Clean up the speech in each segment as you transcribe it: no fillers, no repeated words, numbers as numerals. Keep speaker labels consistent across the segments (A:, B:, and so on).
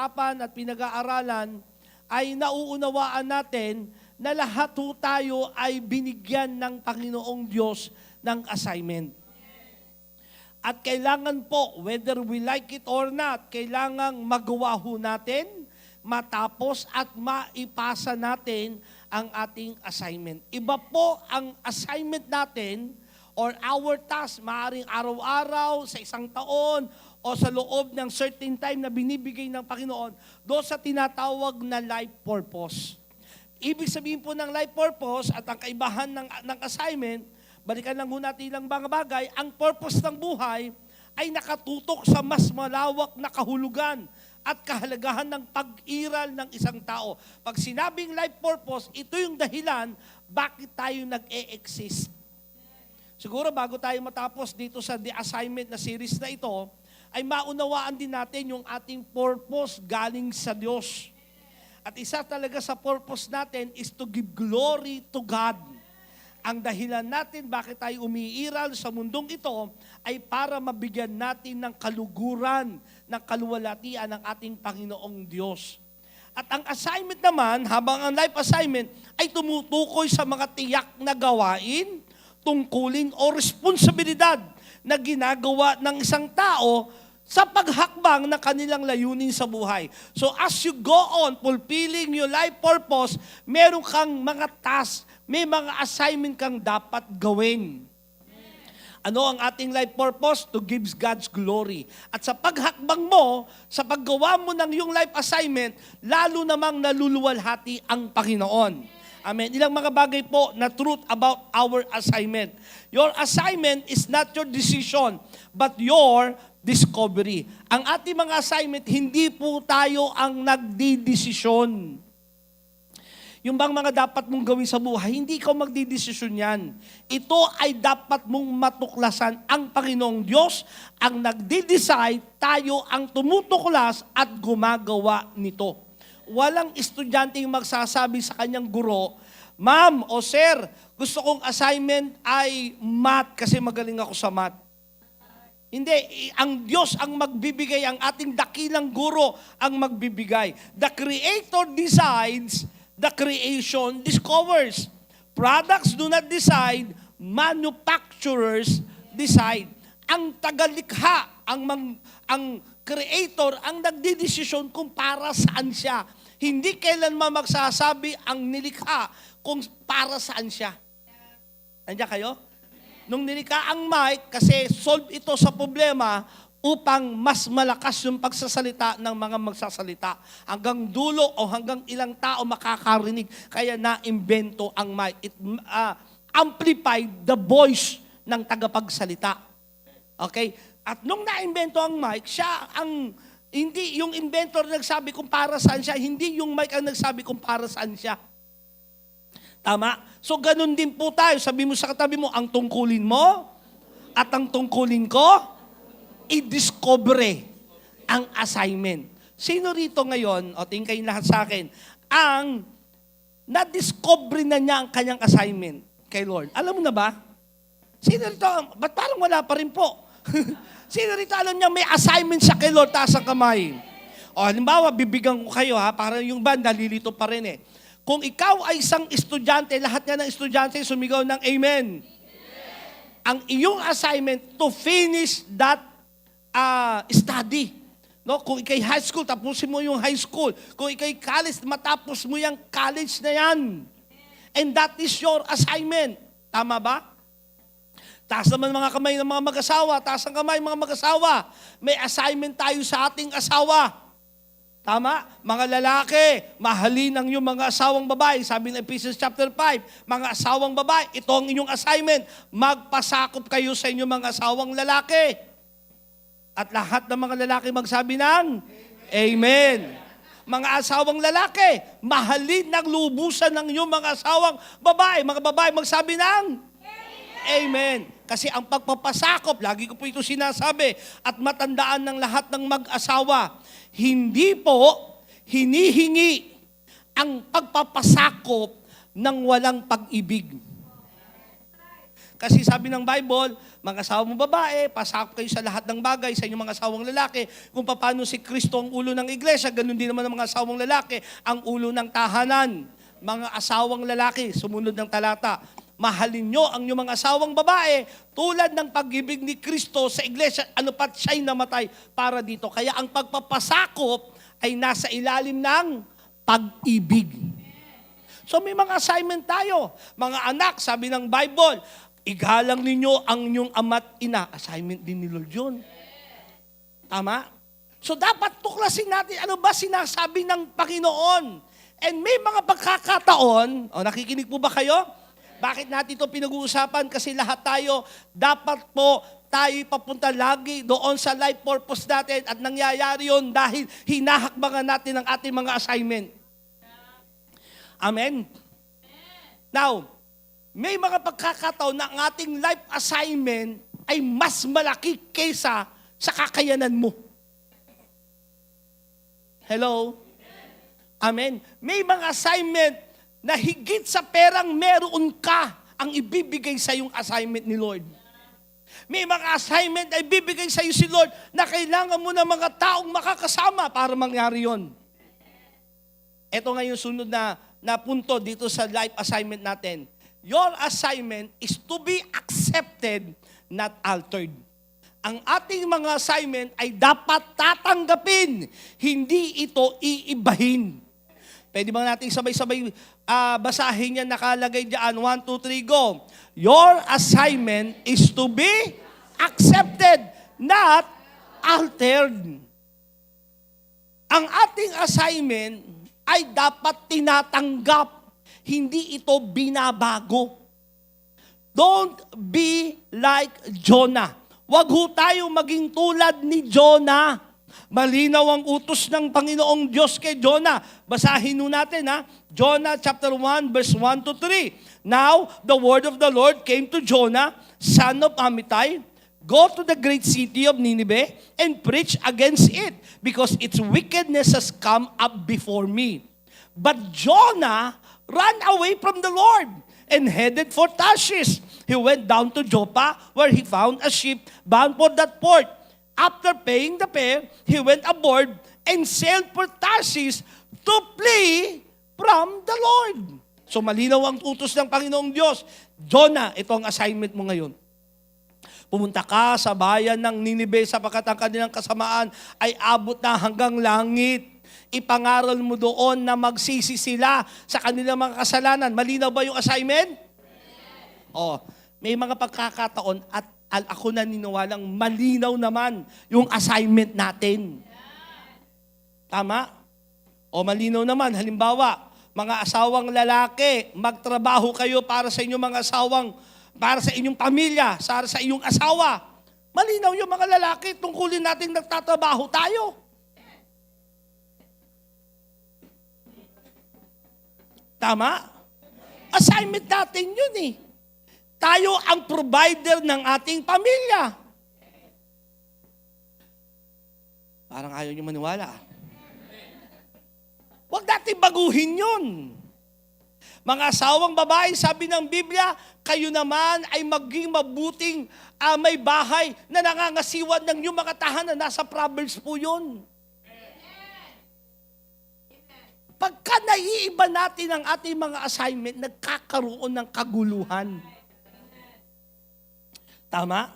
A: pinag-uusapan at pinag-aaralan ay nauunawaan natin na lahat ho tayo ay binigyan ng Panginoong Diyos ng assignment. At kailangan po, whether we like it or not, kailangan magawa ho natin, matapos at maipasa natin ang ating assignment. Iba po ang assignment natin or our task, maaaring araw-araw, sa isang taon, o sa loob ng certain time na binibigay ng Panginoon, doon sa tinatawag na life purpose. Ibig sabihin po ng life purpose at ang kaibahan ng assignment, balikan lang ho natin ilang mga bagay, ang purpose ng buhay ay nakatutok sa mas malawak na kahulugan at kahalagahan ng pag-iral ng isang tao. Pag sinabing life purpose, ito yung dahilan bakit tayo nag-e-exist. Siguro bago tayo matapos dito sa The Assignment na series na ito, ay maunawaan din natin yung ating purpose galing sa Diyos. At isa talaga sa purpose natin is to give glory to God. Ang dahilan natin bakit tayo umiiral sa mundong ito ay para mabigyan natin ng kaluguran, ng kaluwalhatian ng ating Panginoong Diyos. At ang assignment naman, habang ang life assignment ay tumutukoy sa mga tiyak na gawain, tungkulin o responsibilidad na ginagawa ng isang tao sa paghakbang ng kanilang layunin sa buhay. So as you go on fulfilling your life purpose, meron kang mga tasks, may mga assignment kang dapat gawin. Ano ang ating life purpose? To give God's glory. At sa paghakbang mo, sa paggawa mo ng iyong life assignment, lalo namang naluluwalhati ang Panginoon. Amen. Ilang mga bagay po na truth about our assignment. Your assignment is not your decision, but your discovery. Ang ating mga assignment, hindi po tayo ang nagdidesisyon. Yung bang mga dapat mong gawin sa buhay, hindi ikaw magdidesisyon yan. Ito ay dapat mong matuklasan. Ang Panginoong Diyos ang nagdi-decide, tayo ang tumutuklas at gumagawa nito. Walang estudyante yung magsasabi sa kanyang guro, Ma'am o Sir, gusto kong assignment ay math kasi magaling ako sa math. Hindi, ang Diyos ang magbibigay, ang ating dakilang guro ang magbibigay. The Creator decides, the creation discovers. Products do not decide, manufacturers decide. Ang tagalikha, ang Creator ang nagdidesisyon kung para saan siya. Hindi kailanman magsasabi ang nilikha kung para saan siya. Nandiyan kayo? Nung nilikha ang mic, kasi solve ito sa problema upang mas malakas yung pagsasalita ng mga magsasalita. Hanggang dulo o hanggang ilang tao makakarinig. Kaya na-invento ang mic. It amplified the voice ng tagapagsalita. Okay? At nung na-invento ang mic, siya ang, hindi yung inventor nagsabi kung para saan siya, hindi yung mic ang nagsabi kung para saan siya. Tama? So ganun din po tayo. Sabi mo sa katabi mo, ang tungkulin mo at ang tungkulin ko, i-discover ang assignment. Sino rito ngayon, o tingin kayo lahat sa akin, ang na-discover na niya ang kanyang assignment kay Lord? Alam mo na ba? Sino rito? Ba't parang wala pa rin po? Sino rito alam niya may assignment siya kay Lord? Taas ang kamay. O halimbawa, bibigyan ko kayo ha, para yung band nalilito pa rin eh. Kung ikaw ay isang estudyante, lahat nga ng estudyante sumigaw ng amen. Ang iyong assignment to finish that study. No? Kung ikay high school, tapusin mo yung high school. Kung ikay college, matapos mo yung college na yan. And that is your assignment. Tama ba? Taas naman mga kamay ng mga mag-asawa. Taas ang kamay mga mag-asawa. May assignment tayo sa ating asawa. Tama? Mga lalaki, mahalin ang iyong mga asawang babae. Sabi ng Ephesians chapter 5, mga asawang babae, ito ang inyong assignment. Magpasakop kayo sa inyong mga asawang lalaki. At lahat ng mga lalaki magsabi ng Amen. Mga asawang lalaki, mahalin ng lubusan ng inyong mga asawang babae. Mga babae magsabi ng Amen. Kasi ang pagpapasakop, lagi ko po ito sinasabi, at matandaan ng lahat ng mag-asawa, hindi po hinihingi ang pagpapasakop ng walang pag-ibig. Kasi sabi ng Bible, mga asawang babae, pasakop kayo sa lahat ng bagay sa inyong mga asawang lalaki. Kung paano si Kristo ang ulo ng iglesia, ganun din naman ang mga asawang lalaki, ang ulo ng tahanan. Mga asawang lalaki, sumunod ng talata, mahalin nyo ang inyong mga asawang babae tulad ng pag-ibig ni Kristo sa iglesia, ano pat siya'y namatay para dito. Kaya ang pagpapasakop ay nasa ilalim ng pag-ibig. So may mga assignment tayo. Mga anak, sabi ng Bible, igalang ninyo ang inyong ama't ina. Assignment din ni Lord yun. Tama? So dapat tuklasin natin ano ba sinasabi ng Panginoon. And may mga pagkakataon, nakikinig po ba kayo? Bakit natin ito pinag-uusapan? Kasi lahat tayo, dapat po tayo papunta lagi doon sa life purpose natin at nangyayari yun dahil hinahakbangan natin ang ating mga assignment. Amen? Now, may mga pagkakataon na ang ating life assignment ay mas malaki kaysa sa kakayanan mo. Hello? Amen? May mga assignment na higit sa perang meron ka ang ibibigay sa yung assignment ni Lord. May mga assignment na ibibigay sa iyo si Lord na kailangan mo ng mga taong makakasama para mangyari yon. Ito nga yung sunod na punto dito sa life assignment natin. Your assignment is to be accepted, not altered. Ang ating mga assignment ay dapat tatanggapin, hindi ito iibahin. Pwede ba natin sabay-sabay basahin yan, nakalagay dyan, 1, 2, 3, go. Your assignment is to be accepted, not altered. Ang ating assignment ay dapat tinatanggap, hindi ito binabago. Don't be like Jonah. Huwag ho tayo maging tulad ni Jonah. Malinaw ang utos ng Panginoong Diyos kay Jonah. Basahin nun natin, Jonah chapter 1, verse 1 to 3. Now, the word of the Lord came to Jonah, son of Amittai, go to the great city of Nineveh and preach against it, because its wickedness has come up before me. But Jonah ran away from the Lord and headed for Tarshish. He went down to Joppa, where he found a ship bound for that port. After paying the fare, he went aboard and sailed for Tarshish to flee from the Lord. So malinaw ang utos ng Panginoong Diyos. Jonah, ito ang assignment mo ngayon. Pumunta ka sa bayan ng Nineveh sapagkat ang kanilang kasamaan ay abot na hanggang langit. Ipangaral mo doon na magsisi sila sa kanilang mga kasalanan. Malinaw ba yung assignment? May mga pagkakataon at ako naniniwalang malinaw naman yung assignment natin. Tama? Malinaw naman. Halimbawa, mga asawang lalaki, magtrabaho kayo para sa inyong mga asawang, para sa inyong pamilya, para sa inyong asawa. Malinaw yung mga lalaki, tungkulin natin nagtatrabaho tayo. Tama? Assignment natin yun eh. Tayo ang provider ng ating pamilya. Parang ayaw niyo maniwala. Huwag natin baguhin yun. Mga asawang babae, sabi ng Biblia, kayo naman ay maging mabuting may bahay na nangangasiwan ng iyong mga tahanan. Nasa Proverbs po yun. Pagka naiiba natin ang ating mga assignment, nagkakaroon ng kaguluhan. Tama?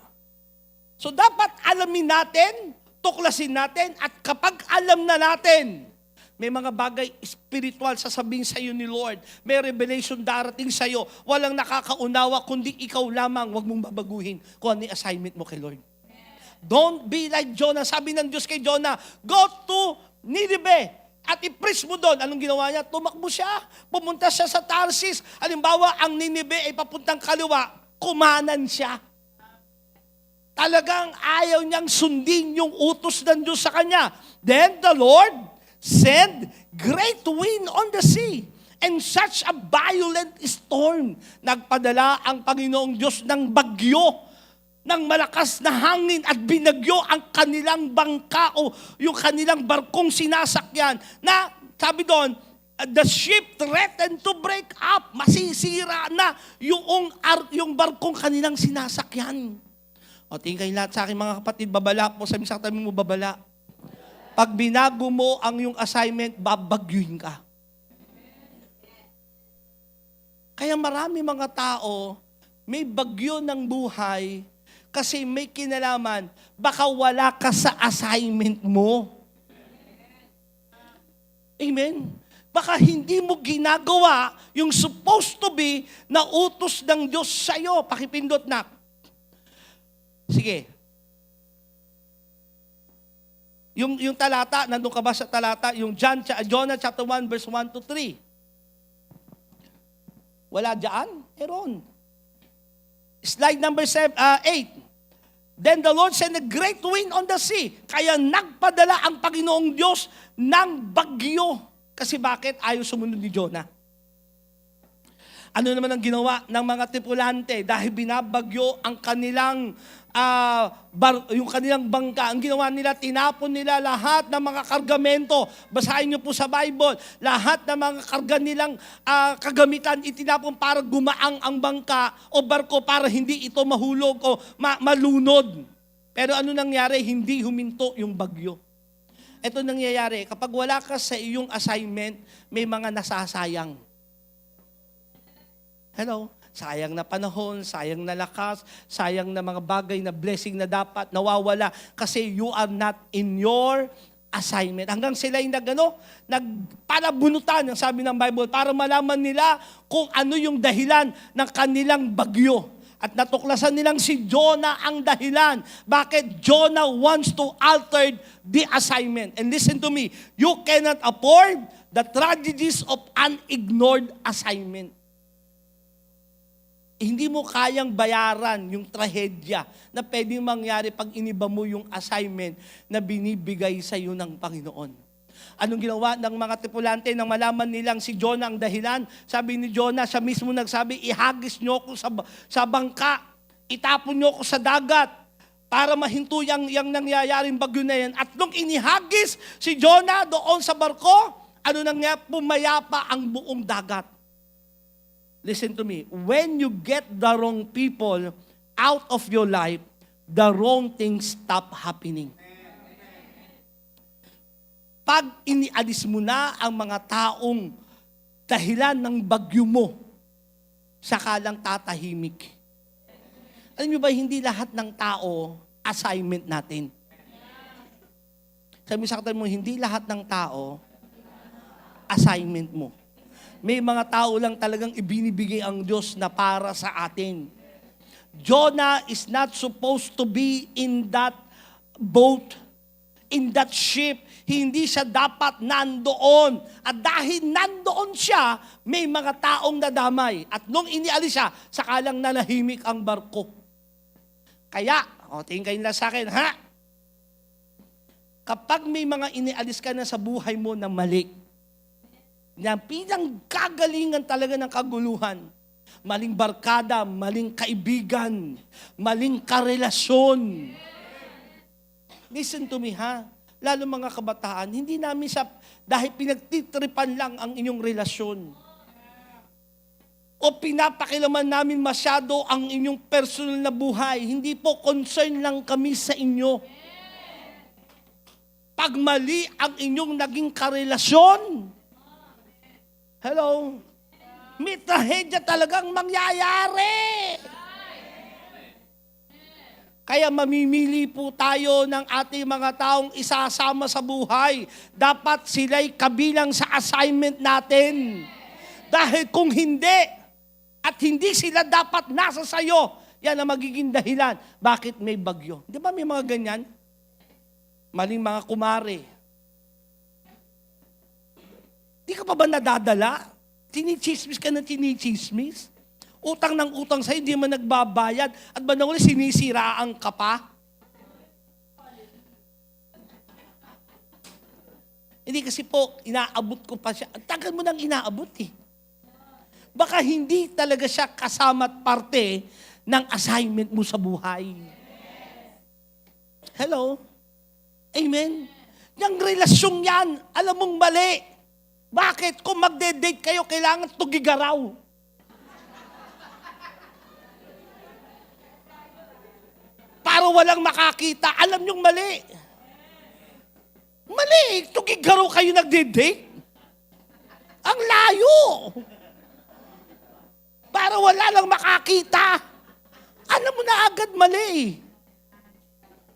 A: So dapat alamin natin, tuklasin natin, at kapag alam na natin, may mga bagay spiritual sasabihin sa iyo ni Lord. May revelation darating sa iyo. Walang nakakaunawa, kundi ikaw lamang. Huwag mong babaguhin kung ano yung assignment mo kay Lord. Don't be like Jonah. Sabi ng Diyos kay Jonah, go to Nineveh at i-preach mo doon. Anong ginawa niya? Tumakbo siya. Pumunta siya sa Tarshish. Halimbawa, ang Nineveh ay papuntang kaliwa. Kumanan siya. Talagang ayaw niyang sundin yung utos ng Diyos sa kanya. Then the Lord send great wind on the sea and such a violent storm. Nagpadala ang Panginoong Diyos ng bagyo, ng malakas na hangin at binagyo ang kanilang bangka o yung kanilang barkong sinasakyan na, sabi doon, the ship threatened to break up. Masisira na yung barkong kanilang sinasakyan. O, tingin kayo lahat sa akin mga kapatid, babala po. Sabi sa katabi mo, babala. Pag binago mo ang yung assignment, babagyuin ka. Kaya marami mga tao, may bagyo ng buhay kasi may kinalaman, baka wala ka sa assignment mo. Amen? Baka hindi mo ginagawa yung supposed to be na utos ng Diyos sa'yo. Pakipindot na. Sige. Yung talata, nandun ka ba sa talata? Yung Jonah chapter 1 verse 1 to 3. Wala dyan? Meron. Slide number 8. Then the Lord sent a great wind on the sea. Kaya nagpadala ang Panginoong Diyos ng bagyo. Kasi bakit? Ayaw sumunod ni Jonah. Ano naman ang ginawa ng mga tripulante? Dahil binabagyo ang kanilang yung kanilang bangka. Ang ginawa nila, tinapon nila lahat ng mga kargamento. Basahin niyo po sa Bible. Lahat ng mga karga nilang kagamitan, itinapon para gumaang ang bangka o barko para hindi ito mahulog o malunod. Pero ano nangyari? Hindi huminto yung bagyo. Ito nangyayari, kapag wala ka sa iyong assignment, may mga nasasayang. Hello? Sayang na panahon, sayang na lakas, sayang na mga bagay na blessing na dapat nawawala kasi you are not in your assignment. Hanggang sila yung nagpalabunutan, ang sabi ng Bible, para malaman nila kung ano yung dahilan ng kanilang bagyo. At natuklasan nilang si Jonah ang dahilan. Bakit Jonah wants to alter the assignment? And listen to me, you cannot afford the tragedies of an ignored assignment. Hindi mo kayang bayaran yung trahedya na pwedeng mangyari pag iniba mo yung assignment na binibigay sa iyo ng Panginoon. Anong ginawa ng mga tripulante nang malaman nilang si Jonah ang dahilan? Sabi ni Jonah, siya mismo nagsabi, ihagis niyo ako sa bangka, itapon niyo ako sa dagat para mahinto yung nangyayaring bagyo na yan. At nung inihagis si Jonah doon sa barko, ano nangyari? Pumayapa ang buong dagat. Listen to me, when you get the wrong people out of your life, the wrong things stop happening. Pag inialis mo na ang mga taong dahilan ng bagyo mo, saka lang tatahimik. Alam niyo ba, hindi lahat ng tao assignment natin. Sabi sa katabi mo, hindi lahat ng tao assignment mo. May mga tao lang talagang ibinibigay ang Diyos na para sa atin. Jonah is not supposed to be in that boat, in that ship. Hindi siya dapat nandoon. At dahil nandoon siya, may mga taong nadamay. At nung inialis siya, sakalang nanahimik ang barko. Kaya, tingin kayo na sa akin, ha? Kapag may mga inialis ka na sa buhay mo na mali, na pinang kagalingan talaga ng kaguluhan. Maling barkada, maling kaibigan, maling karelasyon. Listen to me ha, lalo mga kabataan, hindi namin dahil pinagtitripan lang ang inyong relasyon. O pinapakilaman namin masyado ang inyong personal na buhay. Hindi po concern lang kami sa inyo. Pag mali ang inyong naging karelasyon, hello? May trahedya talagang mangyayari. Kaya mamimili po tayo ng ating mga taong isasama sa buhay. Dapat sila'y kabilang sa assignment natin. Dahil kung hindi, at hindi sila dapat nasa sayo, yan ang magiging dahilan. Bakit may bagyo? Di ba may mga ganyan? Maling mga kumare. Di ka pa ba nadadala? Tinichismis ka na tinichismis? Utang ng utang sa'yo, hindi man nagbabayad. At ba na uli, sinisiraan ka pa? Hindi kasi po, inaabot ko pa siya. Ang tagal mo nang inaabot eh. Baka hindi talaga siya kasama at parte ng assignment mo sa buhay. Hello? Amen? Yung relasyong yan, alam mong mali. Bakit? Kung magde-date kayo, kailangan tugigaraw. Para walang makakita. Alam niyong mali. Mali. Tugigaraw kayo nagde-date. Ang layo. Para wala lang makakita. Alam mo na agad mali.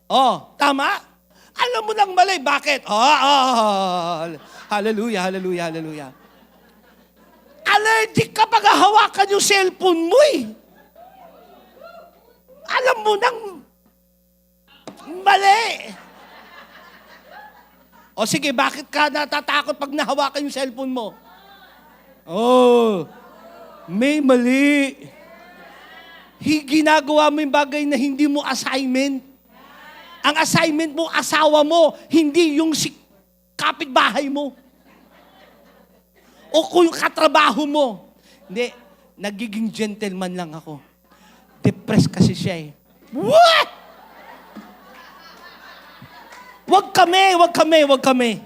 A: Oh, tama? Alam mo lang mali. Bakit? Hallelujah, hallelujah, hallelujah. Allergic ka pag hawakan yung cellphone mo eh. Alam mo nang mali. O sige, bakit ka natatakot pag nahawakan yung cellphone mo? Oh, may mali. Ginagawa mo yung bagay na hindi mo assignment. Ang assignment mo, asawa mo, hindi yung si kapitbahay mo. O kung yung katrabaho mo. Hindi, nagiging gentleman lang ako. Depressed kasi siya eh. What? Wag kami.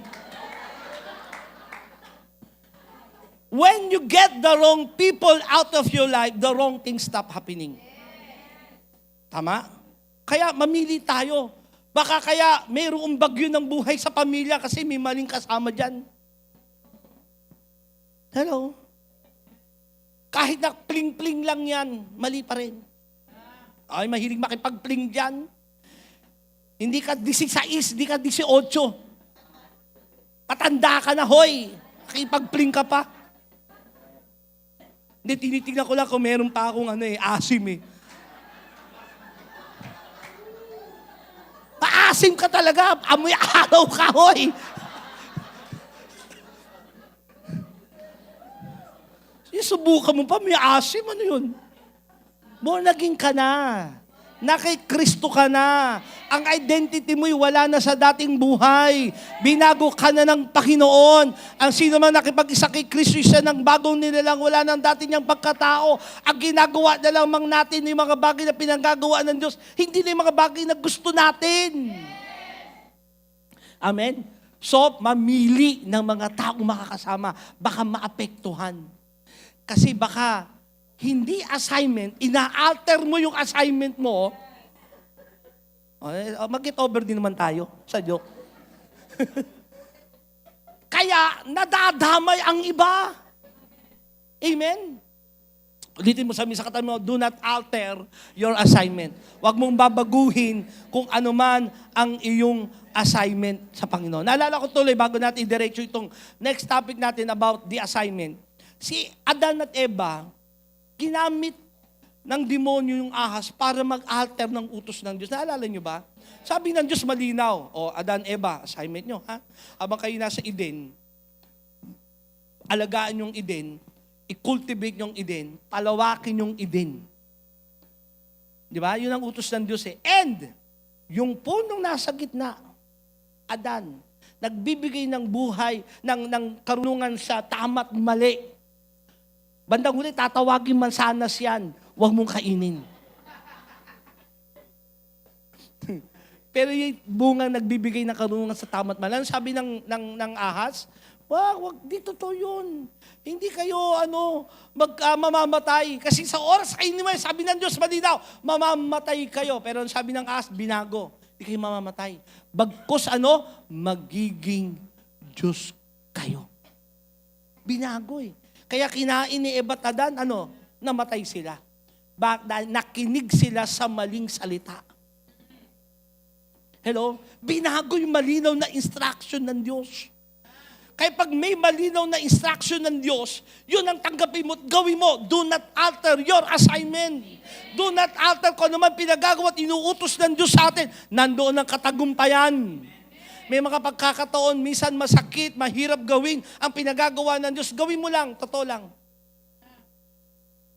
A: When you get the wrong people out of your life, the wrong things stop happening. Tama? Kaya mamili tayo. Baka kaya mayroong bagyo ng buhay sa pamilya kasi may maling kasama dyan. Hello? Kahit na pling-pling lang yan, mali pa rin. Ay, mahilig makipag-pling dyan. Hindi ka 16, hindi ka 18. Patanda ka na, hoy. Makipag-pling ka pa. Hindi, tinitignan ko lang kung meron pa akong asim eh. Maasim ka talaga. Amoy araw ka, hoy. Subukan mo pa, may asim, ano yun? Born again ka na. Na kay Kristo ka na. Ang identity mo'y wala na sa dating buhay. Binago ka na ng Panginoon. Ang sino man nakipag-isa kay Kristo, siya ng bagong nilalang, wala ng dati niyang pagkatao. Ang ginagawa na lamang natin yung mga bagay na pinanggagawa ng Diyos, hindi na yung mga bagay na gusto natin. Amen? So, mamili ng mga taong makakasama. Baka maapektuhan. Kasi baka hindi assignment, ina-alter mo yung assignment mo. Mag-get over din naman tayo sa joke. Kaya nadadamay ang iba. Amen? Ulitin mo sa katabi mo, do not alter your assignment. Huwag mong babaguhin kung ano man ang iyong assignment sa Panginoon. Naalala ko tuloy, bago natin i-diretso itong next topic natin about the assignment. Si Adan at Eva, ginamit ng demonyo yung ahas para mag-alter ng utos ng Diyos. Naalala nyo ba? Sabi ng Diyos malinaw, Adan, Eva, assignment nyo, ha? Habang kayo nasa Eden, alagaan yung Eden, i-cultivate yung Eden, palawakin yung Eden. Di ba? Yun ang utos ng Diyos eh. And, yung punong nasa gitna, Adan, nagbibigay ng buhay, ng karunungan sa tama't mali. Bandang huli, tatawagin mansanas yan. Huwag mong kainin. Pero yung bunga nagbibigay ng karunungan sa tama't mali. Ano sabi ng ahas? Wag, di totoo yun. Hindi kayo, mamamatay. Kasi sa oras kayo naman, sabi ng Diyos, malinaw, mamamatay kayo. Pero sabi ng ahas, binago. Hindi kayo mamamatay. Bagkus, magiging Diyos kayo. Binago eh. Kaya kinain ni Eva at Adan, namatay sila. Dahil nakinig sila sa maling salita. Hello? Binago yung malinaw na instruction ng Diyos. Kaya pag may malinaw na instruction ng Diyos, yun ang tanggapin mo at gawin mo. Do not alter your assignment. Do not alter kung ano man pinagagawa at inuutos ng Diyos sa atin. Nandoon ang katagumpayan. May mga pagkakataon, minsan masakit, mahirap gawin ang pinagagawa ng Diyos. Gawin mo lang, totoo lang.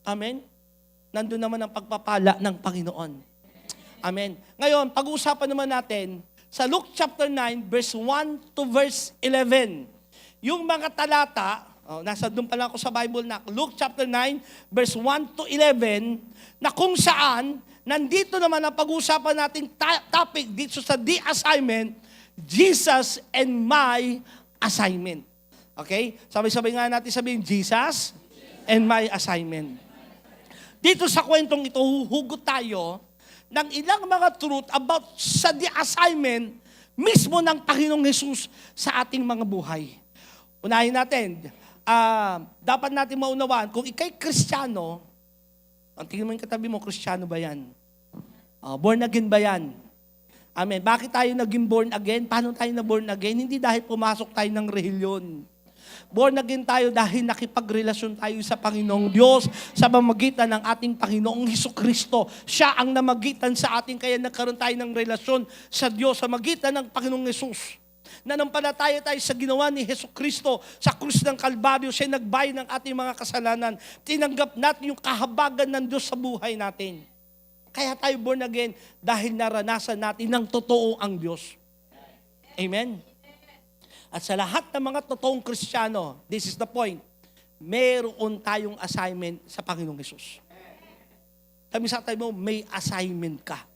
A: Amen? Nandun naman ang pagpapala ng Panginoon. Amen. Ngayon, pag-uusapan naman natin sa Luke chapter 9, verse 1 to verse 11. Yung mga talata, nasa doon pala ako sa Bible na, Luke chapter 9, verse 1 to 11, na kung saan, nandito naman ang pag-uusapan natin topic dito sa the assignment, Jesus and my assignment. Okay? Sabay-sabay nga natin sabihin, Jesus and my assignment. Dito sa kwentong ito, huhugot tayo ng ilang mga truth about sa the assignment mismo ng Panginoong Hesus sa ating mga buhay. Unahin natin, dapat natin maunawaan, kung ikay Kristiyano, ang tingin mo yung katabi mo, Kristiyano ba yan? Born again ba yan? Amen. Bakit tayo naging born again? Paano tayo na born again? Hindi dahil pumasok tayo ng relihiyon. Born again tayo dahil nakipagrelasyon tayo sa Panginoong Diyos sa pamamagitan ng ating Panginoong Hesukristo. Siya ang namagitan sa atin, kaya nagkaroon tayo ng relasyon sa Diyos sa magitan ng Panginoong Hesus. Nanampalataya tayo sa ginawa ni Hesukristo sa krus ng Kalbaryo. Siya nagbayad ng ating mga kasalanan. Tinanggap natin yung kahabagan ng Diyos sa buhay natin. Kaya tayo born again dahil naranasan natin ng totoo ang Diyos. Amen? At sa lahat ng mga totoong Kristiyano, this is the point, meron tayong assignment sa Panginoong Hesus. Sabi sa tayo mo, may assignment ka.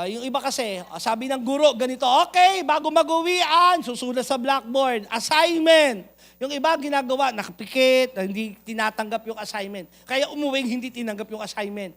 A: Yung iba kasi, sabi ng guro, ganito, okay, bago mag-uwian, susulat sa blackboard, assignment. Yung iba ginagawa, nakapikit, hindi tinatanggap yung assignment. Kaya umuwing hindi tinanggap yung assignment.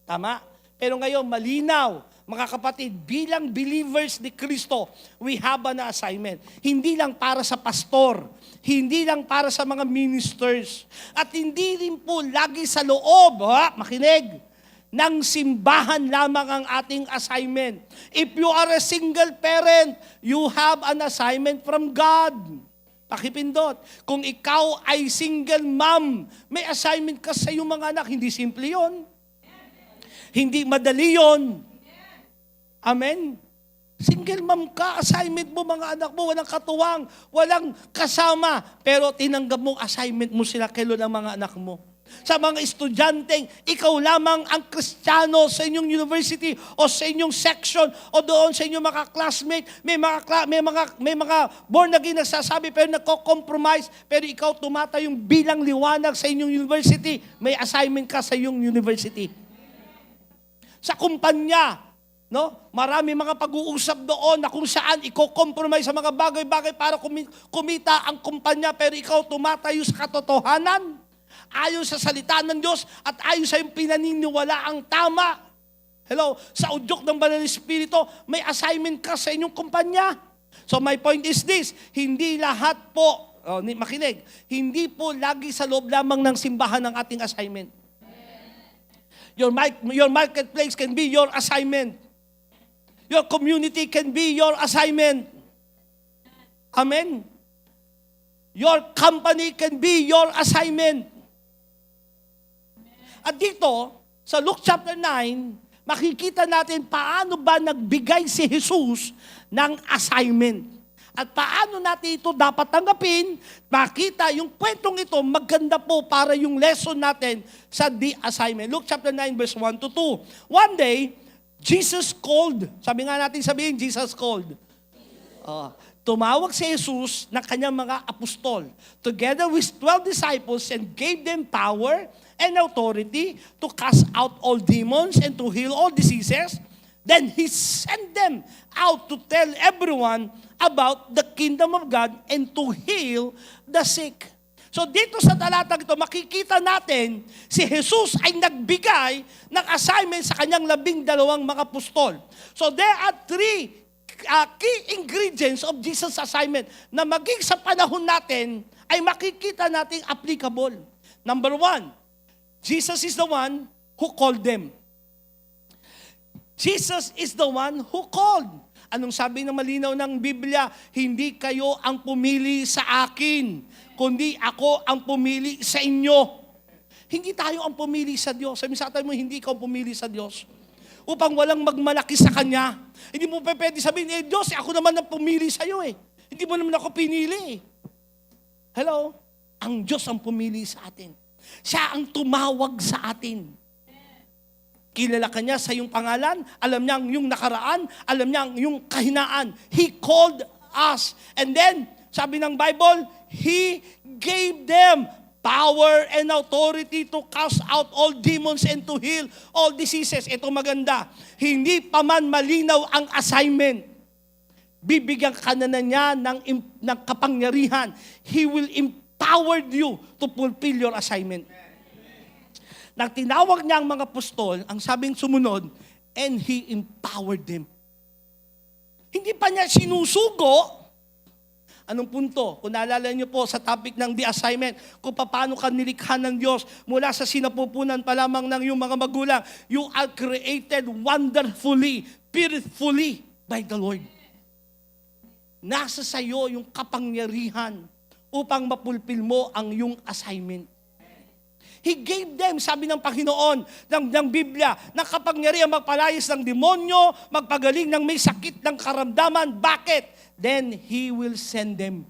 A: Tama? Pero ngayon, malinaw, mga kapatid, bilang believers ni Kristo, we have an assignment. Hindi lang para sa pastor, hindi lang para sa mga ministers, at hindi rin po lagi sa loob, makinig, ng simbahan lamang ang ating assignment. If you are a single parent, you have an assignment from God. Pakipindot. Kung ikaw ay single mom, may assignment ka sa iyong mga anak. Hindi simple yun. Hindi madali yun. Amen? Single mom ka, assignment mo mga anak mo, walang katuwang, walang kasama, pero tinanggap mo assignment mo sila kay Lord ang mga anak mo. Sa mga estudyanteng, ikaw lamang ang Kristiyano sa inyong university o sa inyong section o doon sa inyong mga classmate. May mga born again nagsasabi pero nagko-compromise, pero ikaw tumatayong bilang liwanag sa inyong university. May assignment ka sa iyong university. Sa kumpanya, no? Marami mga pag-uusap doon na kung saan i-compromise sa mga bagay-bagay para kumita ang kumpanya, pero ikaw tumatayo sa katotohanan, ayon sa salita ng Diyos at ayon sa iyong pinaniniwala ang tama. Hello? Sa udyok ng Banal na Espiritu, may assignment ka sa inyong kumpanya. So my point is this, hindi lahat po, makinig, hindi po lagi sa loob lamang ng simbahan ng ating assignment. Your marketplace can be your assignment. Your community can be your assignment. Amen? Your company can be your assignment. At dito, sa Luke chapter 9, makikita natin paano ba nagbigay si Jesus ng assignment. At paano natin ito dapat tanggapin, makita yung kwentong ito, maganda po para yung lesson natin sa the assignment. Luke chapter 9, verse 1 to 2. One day, Jesus called. Sabihin, Jesus called. Tumawag si Jesus ng kanyang mga apostol, together with 12 disciples, and gave them power and authority to cast out all demons and to heal all diseases. Then He sent them out to tell everyone about the kingdom of God and to heal the sick. So dito sa talatang ito, makikita natin si Jesus ay nagbigay ng assignment sa kanyang 12 mga apostol. So there are three key ingredients of Jesus' assignment na maging sa panahon natin ay makikita nating applicable. Number 1, Jesus is the one who called them. Jesus is the one who called. Anong sabi ng malinaw ng Biblia? Hindi kayo ang pumili sa akin, kundi ako ang pumili sa inyo. Hindi tayo ang pumili sa Diyos. Sabi sa atin mo, hindi ikaw pumili sa Diyos. Upang walang magmalaki sa Kanya. Hindi mo pwede sabihin, Diyos, ako naman ang pumili sa iyo eh. Hindi mo naman ako pinili eh. Hello? Ang Diyos ang pumili sa atin. Siya ang tumawag sa atin. Kilala ka niya sa iyong pangalan, alam niya ang iyong nakaraan, alam niya ang iyong kahinaan. He called us. And then, sabi ng Bible, He gave them power and authority to cast out all demons and to heal all diseases. Ito maganda. Hindi pa man malinaw ang assignment. bibigyan ka na niya ng kapangyarihan. He will empower you to fulfill your assignment. Nang tinawag niya ang mga apostol, ang sabing sumunod, and He empowered them. Hindi pa niya sinusugo. Anong punto? Kung naalala niyo po sa topic ng the assignment, kung paano ka nilikha ng Diyos mula sa sinapupunan pa lamang ng iyong mga magulang, you are created wonderfully, beautifully by the Lord. Nasa sayo yung kapangyarihan upang mapulpil mo ang iyong assignment. He gave them, sabi ng Panginoon, ng Biblia, na kapangyarihan magpalayas ng demonyo, magpagaling ng may sakit ng karamdaman. Bakit? Then He will send them.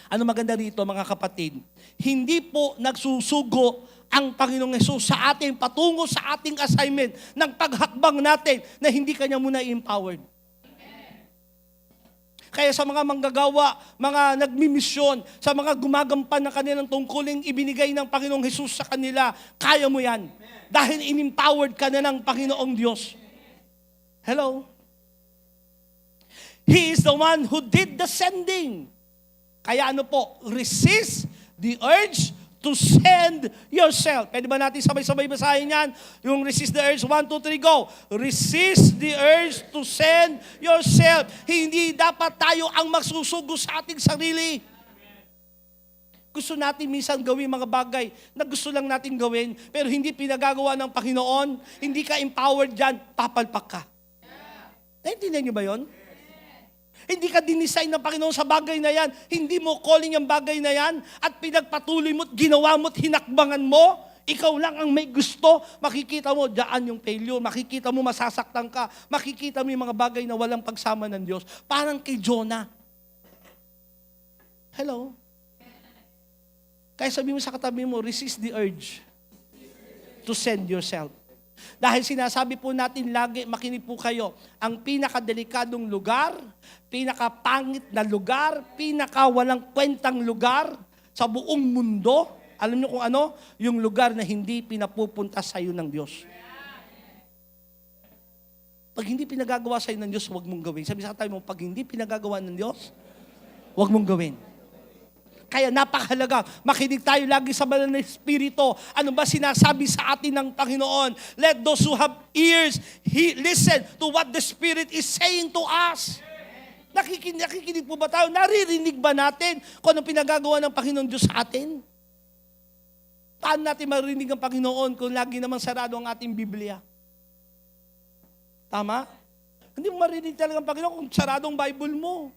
A: Ano maganda rito, mga kapatid? Hindi po nagsusugo ang Panginoong Hesus sa ating patungo sa ating assignment ng paghakbang natin na hindi Kanya muna empowered. Kaya sa mga manggagawa, mga nagmimisyon, sa mga gumagampan ng kanilang tungkuling ibinigay ng Panginoong Hesus sa kanila, kaya mo yan. Dahil in-empowered ka na ng Panginoong Diyos. Hello? He is the one who did the sending. Kaya ano po, resist the urge to send yourself. Pwede ba natin sabay-sabay basahin yan? Yung resist the urge, 1, 2, 3, go. Resist the urge to send yourself. Hindi dapat tayo ang magsusugo sa ating sarili. Gusto natin minsan gawin mga bagay na gusto lang natin gawin, pero hindi pinagagawa ng Panginoon, hindi ka empowered dyan, papalpak ka. Naintindihan niyo ba yon? Hindi ka dinisign ng Panginoon sa bagay na yan. Hindi mo calling ang bagay na yan at pinagpatuloy mo't ginawa mo't hinakbangan mo. Ikaw lang ang may gusto. Makikita mo, daan yung failure. Makikita mo, masasaktan ka. Makikita mo yung mga bagay na walang pagsama ng Diyos. Parang kay Jonah. Hello? Kaya sabi mo sa katabi mo, resist the urge to send yourself. Dahil sinasabi po natin lagi, makinig po kayo, ang pinakadelikadong lugar, pinakapangit na lugar, pinakawalang kwentang lugar sa buong mundo, alam niyo kung ano? Yung lugar na hindi pinapupunta sa iyo ng Diyos. Pag hindi pinagagawa sa iyo ng Diyos, huwag mong gawin. Sabi sa tayo mo, pag hindi pinagagawa ng Diyos, huwag mong gawin. Kaya napakahalaga, makinig tayo lagi sa banal na Espiritu. Ano ba sinasabi sa atin ng Panginoon? Let those who have ears, listen to what the Spirit is saying to us. Nakikinig po ba tayo? Naririnig ba natin kung anong pinagagawa ng Panginoon Diyos sa atin? Paano natin maririnig ang Panginoon kung lagi naman sarado ang ating Biblia? Tama? Hindi mo maririnig talaga ang Panginoon kung sarado ang Bible mo.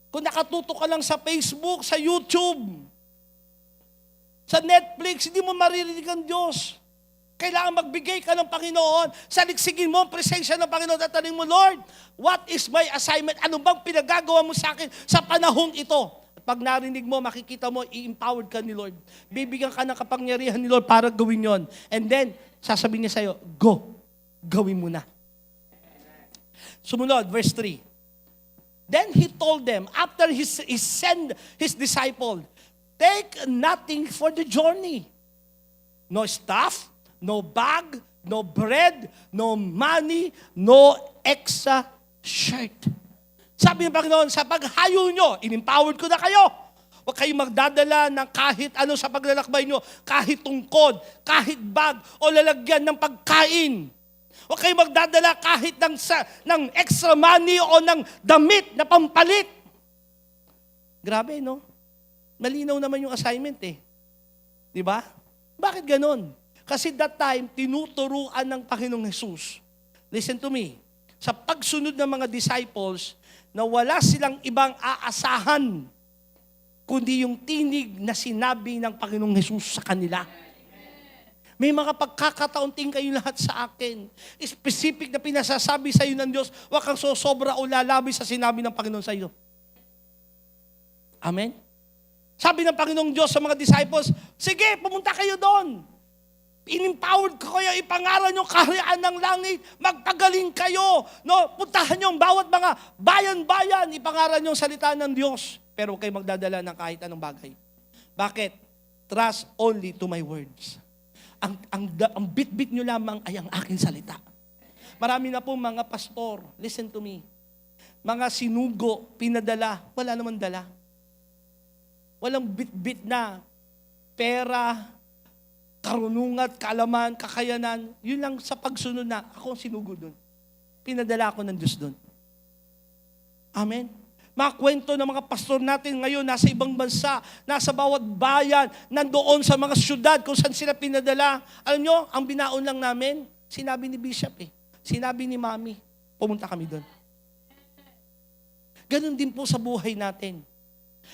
A: Kung nakatutok ka lang sa Facebook, sa YouTube, sa Netflix, hindi mo maririnig ang Diyos. Kailangan magbigay ka ng Panginoon. Saligsigin mo ang presensya ng Panginoon at tanungin mo, Lord, what is my assignment? Ano bang pinagagawa mo sa akin sa panahong ito? At pag narinig mo, makikita mo, i-empowered ka ni Lord. Bibigyan ka ng kapangyarihan ni Lord para gawin yon. And then, sasabihin niya sa'yo, go. Gawin mo na. Sumunod, verse 3. Then He told them, after He sent His disciple, take nothing for the journey. No stuff, no bag, no bread, no money, no extra shirt. Sabi ng Panginoon, sa paghayo nyo, in-empowered ko na kayo. Huwag kayong magdadala ng kahit ano sa paglalakbay nyo, kahit tungkod, kahit bag, o lalagyan ng pagkain. Huwag kayong magdadala kahit ng extra money o ng damit na pampalit. Grabe, no? Malinaw naman yung assignment eh. Di ba? Bakit ganon? Kasi that time, tinuturuan ng Panginoong Hesus. Listen to me. Sa pagsunod ng mga disciples, na wala silang ibang aasahan, kundi yung tinig na sinabi ng Panginoong Hesus sa kanila. May mga pagkakataon kayo lahat sa akin. Specific na pinasasabi sa iyo ng Diyos, huwag kang sosobra o lalabi sa sinabi ng Panginoon sa iyo. Amen? Sabi ng Panginoong Diyos sa mga disciples, sige, pumunta kayo doon. In-empowered ko kayo, ipangaral nyo kaharian ng langit, magpagaling kayo. No? Puntahan nyo ang bawat mga bayan-bayan, ipangaral nyo ang salita ng Diyos. Pero huwag kayo magdadala ng kahit anong bagay. Bakit? Trust only to my words. Ang bit-bit nyo lamang ay ang aking salita. Marami na po mga pastor, listen to me, mga sinugo, pinadala, wala naman dala. Walang bit-bit na pera, karunungan, kaalaman, kakayanan. Yun lang sa pagsunod na, ako ang sinugo doon. Pinadala ako ng Diyos doon. Amen. Mga kwento ng mga pastor natin ngayon, nasa ibang bansa, nasa bawat bayan, nandoon sa mga syudad kung saan sila pinadala. Alam nyo, ang binaon lang namin, sinabi ni Bishop sinabi ni Mami, pumunta kami doon. Ganon din po sa buhay natin.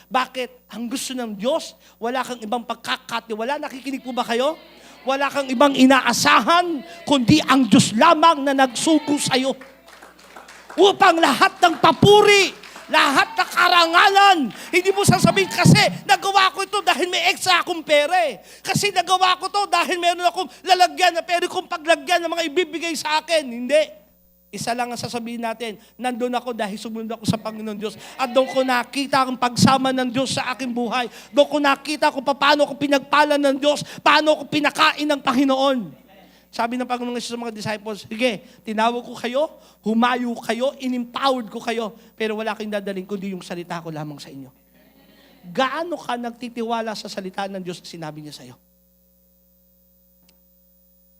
A: Bakit? Ang gusto ng Diyos, wala kang ibang pagkakatiwala. Nakikinig po ba kayo? Wala kang ibang inaasahan, kundi ang Diyos lamang na nagsugo sa'yo. Upang lahat ng papuri, lahat ng karangalan, hindi mo sasabihin kasi nagawa ko ito dahil may extra akong pere. Kasi nagawa ko ito dahil meron akong lalagyan na pwede kong paglagyan ng mga ibibigay sa akin. Hindi. Isa lang ang sasabihin natin, nandun ako dahil sumunod ako sa Panginoon Diyos. At doon ko nakita ang pagsama ng Diyos sa aking buhay. Doon ko nakita kung paano ko pinagpala ng Diyos, paano ko pinakain ng Panginoon. Sabi ng Panginoon sa mga disciples, sige, tinawag ko kayo, humayo kayo, in-empowered ko kayo, pero wala kayong dadaling kundi yung salita ko lamang sa inyo. Gaano ka nagtitiwala sa salita ng Diyos na sinabi niya sa iyo?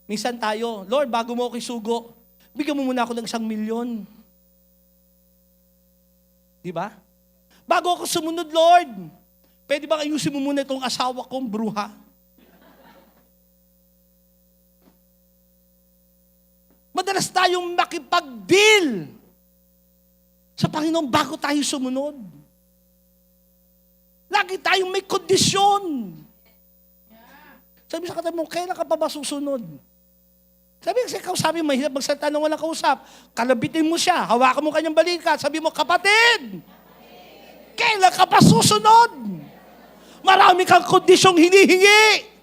A: Minsan tayo, Lord, bago mo ako isugo, bigyan mo muna ako ng 1,000,000. Di ba? Bago ako sumunod, Lord, pwede ba ayusin mo muna itong asawa kong bruha? Madalas tayong makipag-deal sa Panginoon bago tayo sumunod. Lagi tayong may kondisyon. Sabi sa katabi mo, kailan ka pa ba susunod? Sabi mo, mahirap magsalita ng walang kausap. Kalabitin mo siya, hawakan mo kanyang balikat. Sabi mo, kapatid, kailan ka pa susunod? Marami kang kondisyong hinihingi.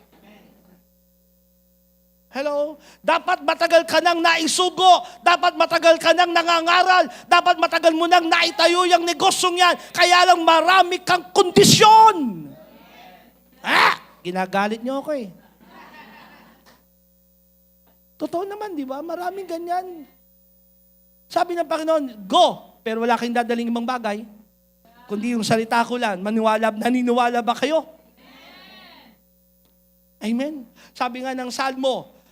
A: Hello? Dapat matagal ka nang naisugo. Dapat matagal ka nang nangangaral. Dapat matagal mo nang naitayo yung negosyong yan. Kaya lang marami kang kondisyon. Ginagalit niyo ako eh. Totoo naman, di ba? Maraming ganyan. Sabi ng Panginoon, go! Pero wala kayong dadaling ibang bagay. Kundi yung salita ko lang, naniniwala ba kayo? Amen. Sabi nga ng Salmo,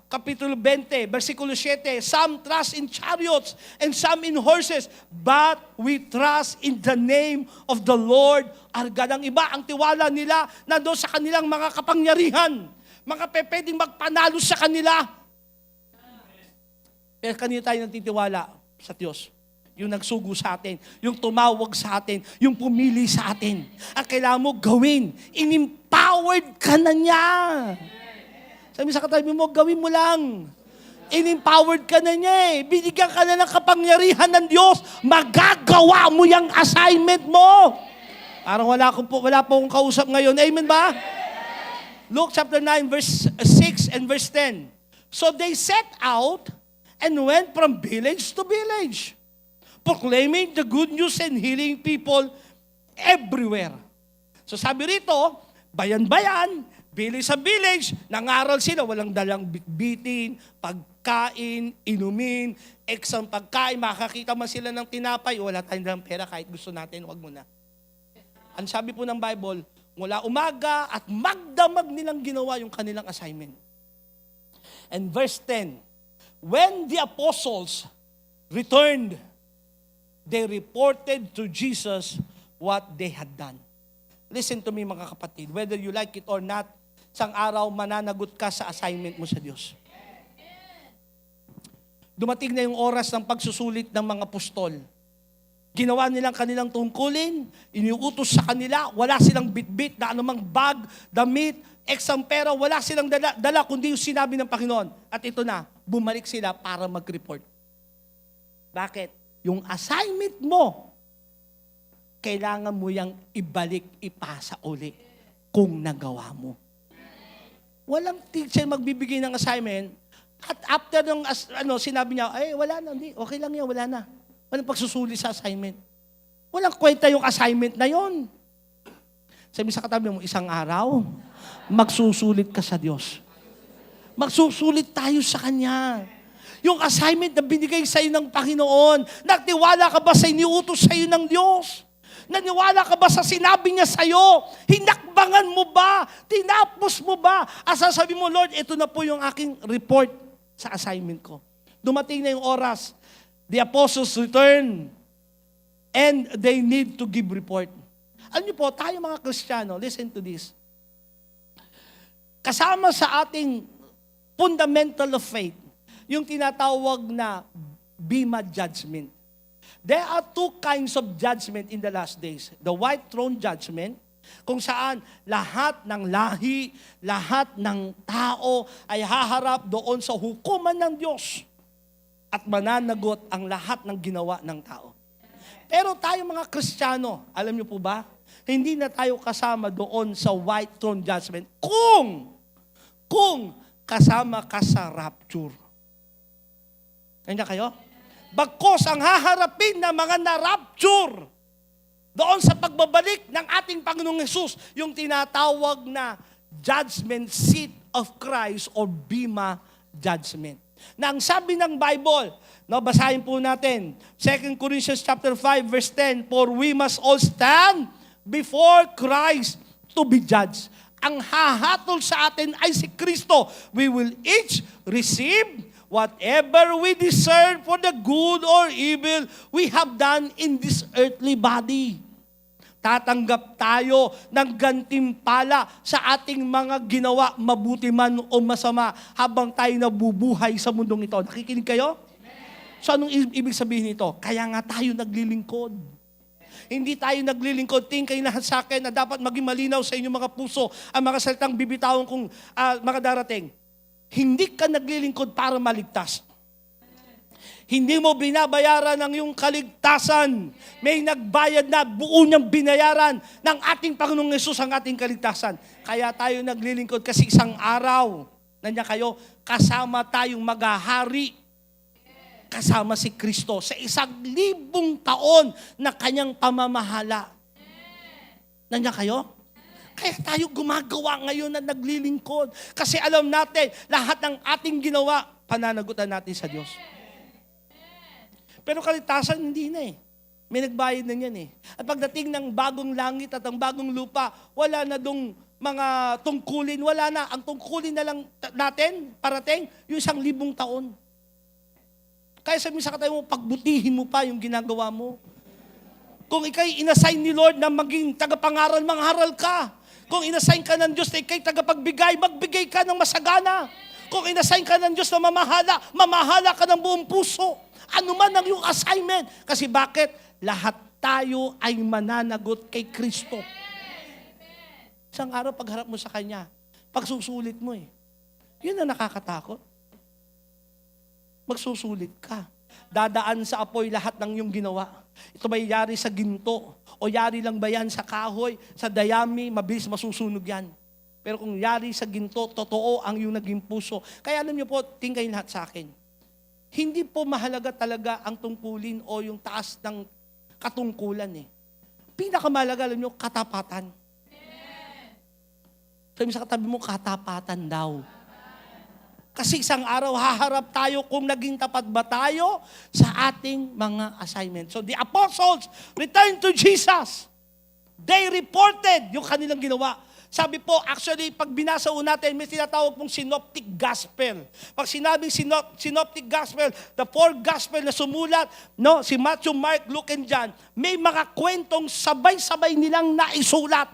A: Kapitulo 20, versikulo 7, some trust in chariots and some in horses, but we trust in the name of the Lord our God. Ang iba, ang tiwala nila nandoon sa kanilang mga kapangyarihan, mga pwedeng magpanalo sa kanila. Pero kanina tayo nagtitiwala sa Diyos. Yung nagsugo sa atin, yung tumawag sa atin, yung pumili sa atin. Ang kailangan mo gawin, in-empowered ka na niya. Sabi sa katabi mo, gawin mo lang. In-empowered ka na niya eh. Binigyan ka na ng kapangyarihan ng Diyos. Magagawa mo yung assignment mo. Parang wala po akong kausap ngayon. Amen ba? Luke chapter 9, verse 6 and verse 10. So they set out and went from village to village, proclaiming the good news and healing people everywhere. So sabi rito, bayan-bayan, village sa village, nangaral sila, walang dalang bitbitin, pagkain, inumin, eksang pagkain, makakita man sila ng tinapay, wala tayong dalang pera, kahit gusto natin, wag mo na. Ang sabi po ng Bible, mula umaga at magdamag nilang ginawa yung kanilang assignment. And verse 10, when the apostles returned, they reported to Jesus what they had done. Listen to me mga kapatid, whether you like it or not, isang araw mananagot ka sa assignment mo sa Diyos. Dumating na yung oras ng pagsusulit ng mga apostol. Ginawa nilang kanilang tungkulin, iniutos sa kanila, wala silang bitbit na anumang bag, damit, eksang pera, wala silang dala kundi yung sinabi ng Panginoon. At ito na, bumalik sila para mag-report. Bakit? Yung assignment mo, kailangan mo yang ibalik, ipasa uli kung nagawa mo. Walang teacher magbibigay ng assignment at after ng sinabi niya, wala na, hindi, okay lang yan, wala na. Walang pagsusuli sa assignment. Walang kwenta yung assignment na yon. Sabi sa katabi mo, isang araw, magsusulit ka sa Diyos. Magsusulit tayo sa Kanya. yung assignment na binigay sa iyo ng Panginoon? Nagtiwala ka ba sa iniutos sa iyo ng Diyos? Naniwala ka ba sa sinabi niya sa iyo? Hinakbangan mo ba? Tinapos mo ba? Sasabi mo, Lord, ito na po yung aking report sa assignment ko. Dumating na yung oras. The apostles return and they need to give report. Alam niyo po, tayo mga Kristiyano, listen to this. Kasama sa ating fundamental of faith, yung tinatawag na Bema judgment. There are two kinds of judgment in the last days. The white throne judgment, kung saan lahat ng lahi, lahat ng tao ay haharap doon sa hukuman ng Diyos at mananagot ang lahat ng ginawa ng tao. Pero tayo mga Kristiyano, alam niyo po ba, hindi na tayo kasama doon sa white throne judgment kung kasama ka sa rapture. Nandiyan kayo? Bagkos ang haharapin na mga na-rapture doon sa pagbabalik ng ating Panginoong Hesus, yung tinatawag na judgment seat of Christ or Bema judgment. Na ang sabi ng Bible, basahin po natin, 2 Corinthians chapter 5 verse 10, for we must all stand before Christ to be judged. Ang hahatol sa atin ay si Kristo. We will each receive whatever we deserve for the good or evil we have done in this earthly body. Tatanggap tayo ng gantimpala sa ating mga ginawa, mabuti man o masama, habang tayo nabubuhay sa mundong ito. Nakikinig kayo? So anong ibig sabihin nito? Kaya nga tayo naglilingkod. Hindi tayo naglilingkod, tingin lahat sa akin na dapat maging malinaw sa inyong mga puso ang mga salitang bibitawan kong mga darating. Hindi ka naglilingkod para maligtas. Hindi mo binabayaran ang iyong kaligtasan. May nagbayad na, buo niyang binayaran ng ating Panginoong Hesus ang ating kaligtasan. Kaya tayo naglilingkod kasi isang araw, nandiyan kayo, kasama tayong maghahari kasama si Kristo sa 1,000 taon na kanyang pamamahala. Nandiyan kayo? Kaya tayo gumagawa ngayon na naglilingkod. Kasi alam natin, lahat ng ating ginawa, pananagutan natin sa Diyos. Pero kaligtasan, hindi na eh. May nagbayad na yan eh. At pagdating ng bagong langit at ang bagong lupa, wala na dong mga tungkulin, wala na. Ang tungkulin na lang natin, parating, yung 1,000 taon. Kaya sabi sa katayo mo, pagbutihin mo pa yung ginagawa mo. Kung ikay inassign ni Lord na maging tagapangaral, mangharal ka. Kung inassign ka ng Diyos na ikay tagapagbigay, magbigay ka ng masagana. Kung inassign ka ng Diyos na mamahala ka ng buong puso. Ano man ang iyong assignment. Kasi bakit? Lahat tayo ay mananagot kay Kristo. Isang araw pagharap mo sa Kanya, pagsusulit mo eh. Yun ang nakakatakot. Magsusulit ka. Dadaan sa apoy lahat ng iyong ginawa. Ito ba yari sa ginto? O yari lang ba yan sa kahoy? Sa dayami, mabilis masusunog yan. Pero kung yari sa ginto, totoo ang iyong naging puso. Kaya alam niyo po, tingay lahat sa akin. Hindi po mahalaga talaga ang tungkulin o yung taas ng katungkulan eh. Pinakamahalaga, alam niyo, katapatan. Sabi sa katabi mo, katapatan daw. Kasi isang araw, haharap tayo kung naging tapat ba tayo sa ating mga assignment. So the apostles returned to Jesus. They reported yung kanilang ginawa. Sabi po, actually, pag binasa natin, may tinatawag pong synoptic gospel. Pag sinabing synoptic gospel, the 4 gospel na sumulat, si Matthew, Mark, Luke, and John, may mga kwentong sabay-sabay nilang naisulat.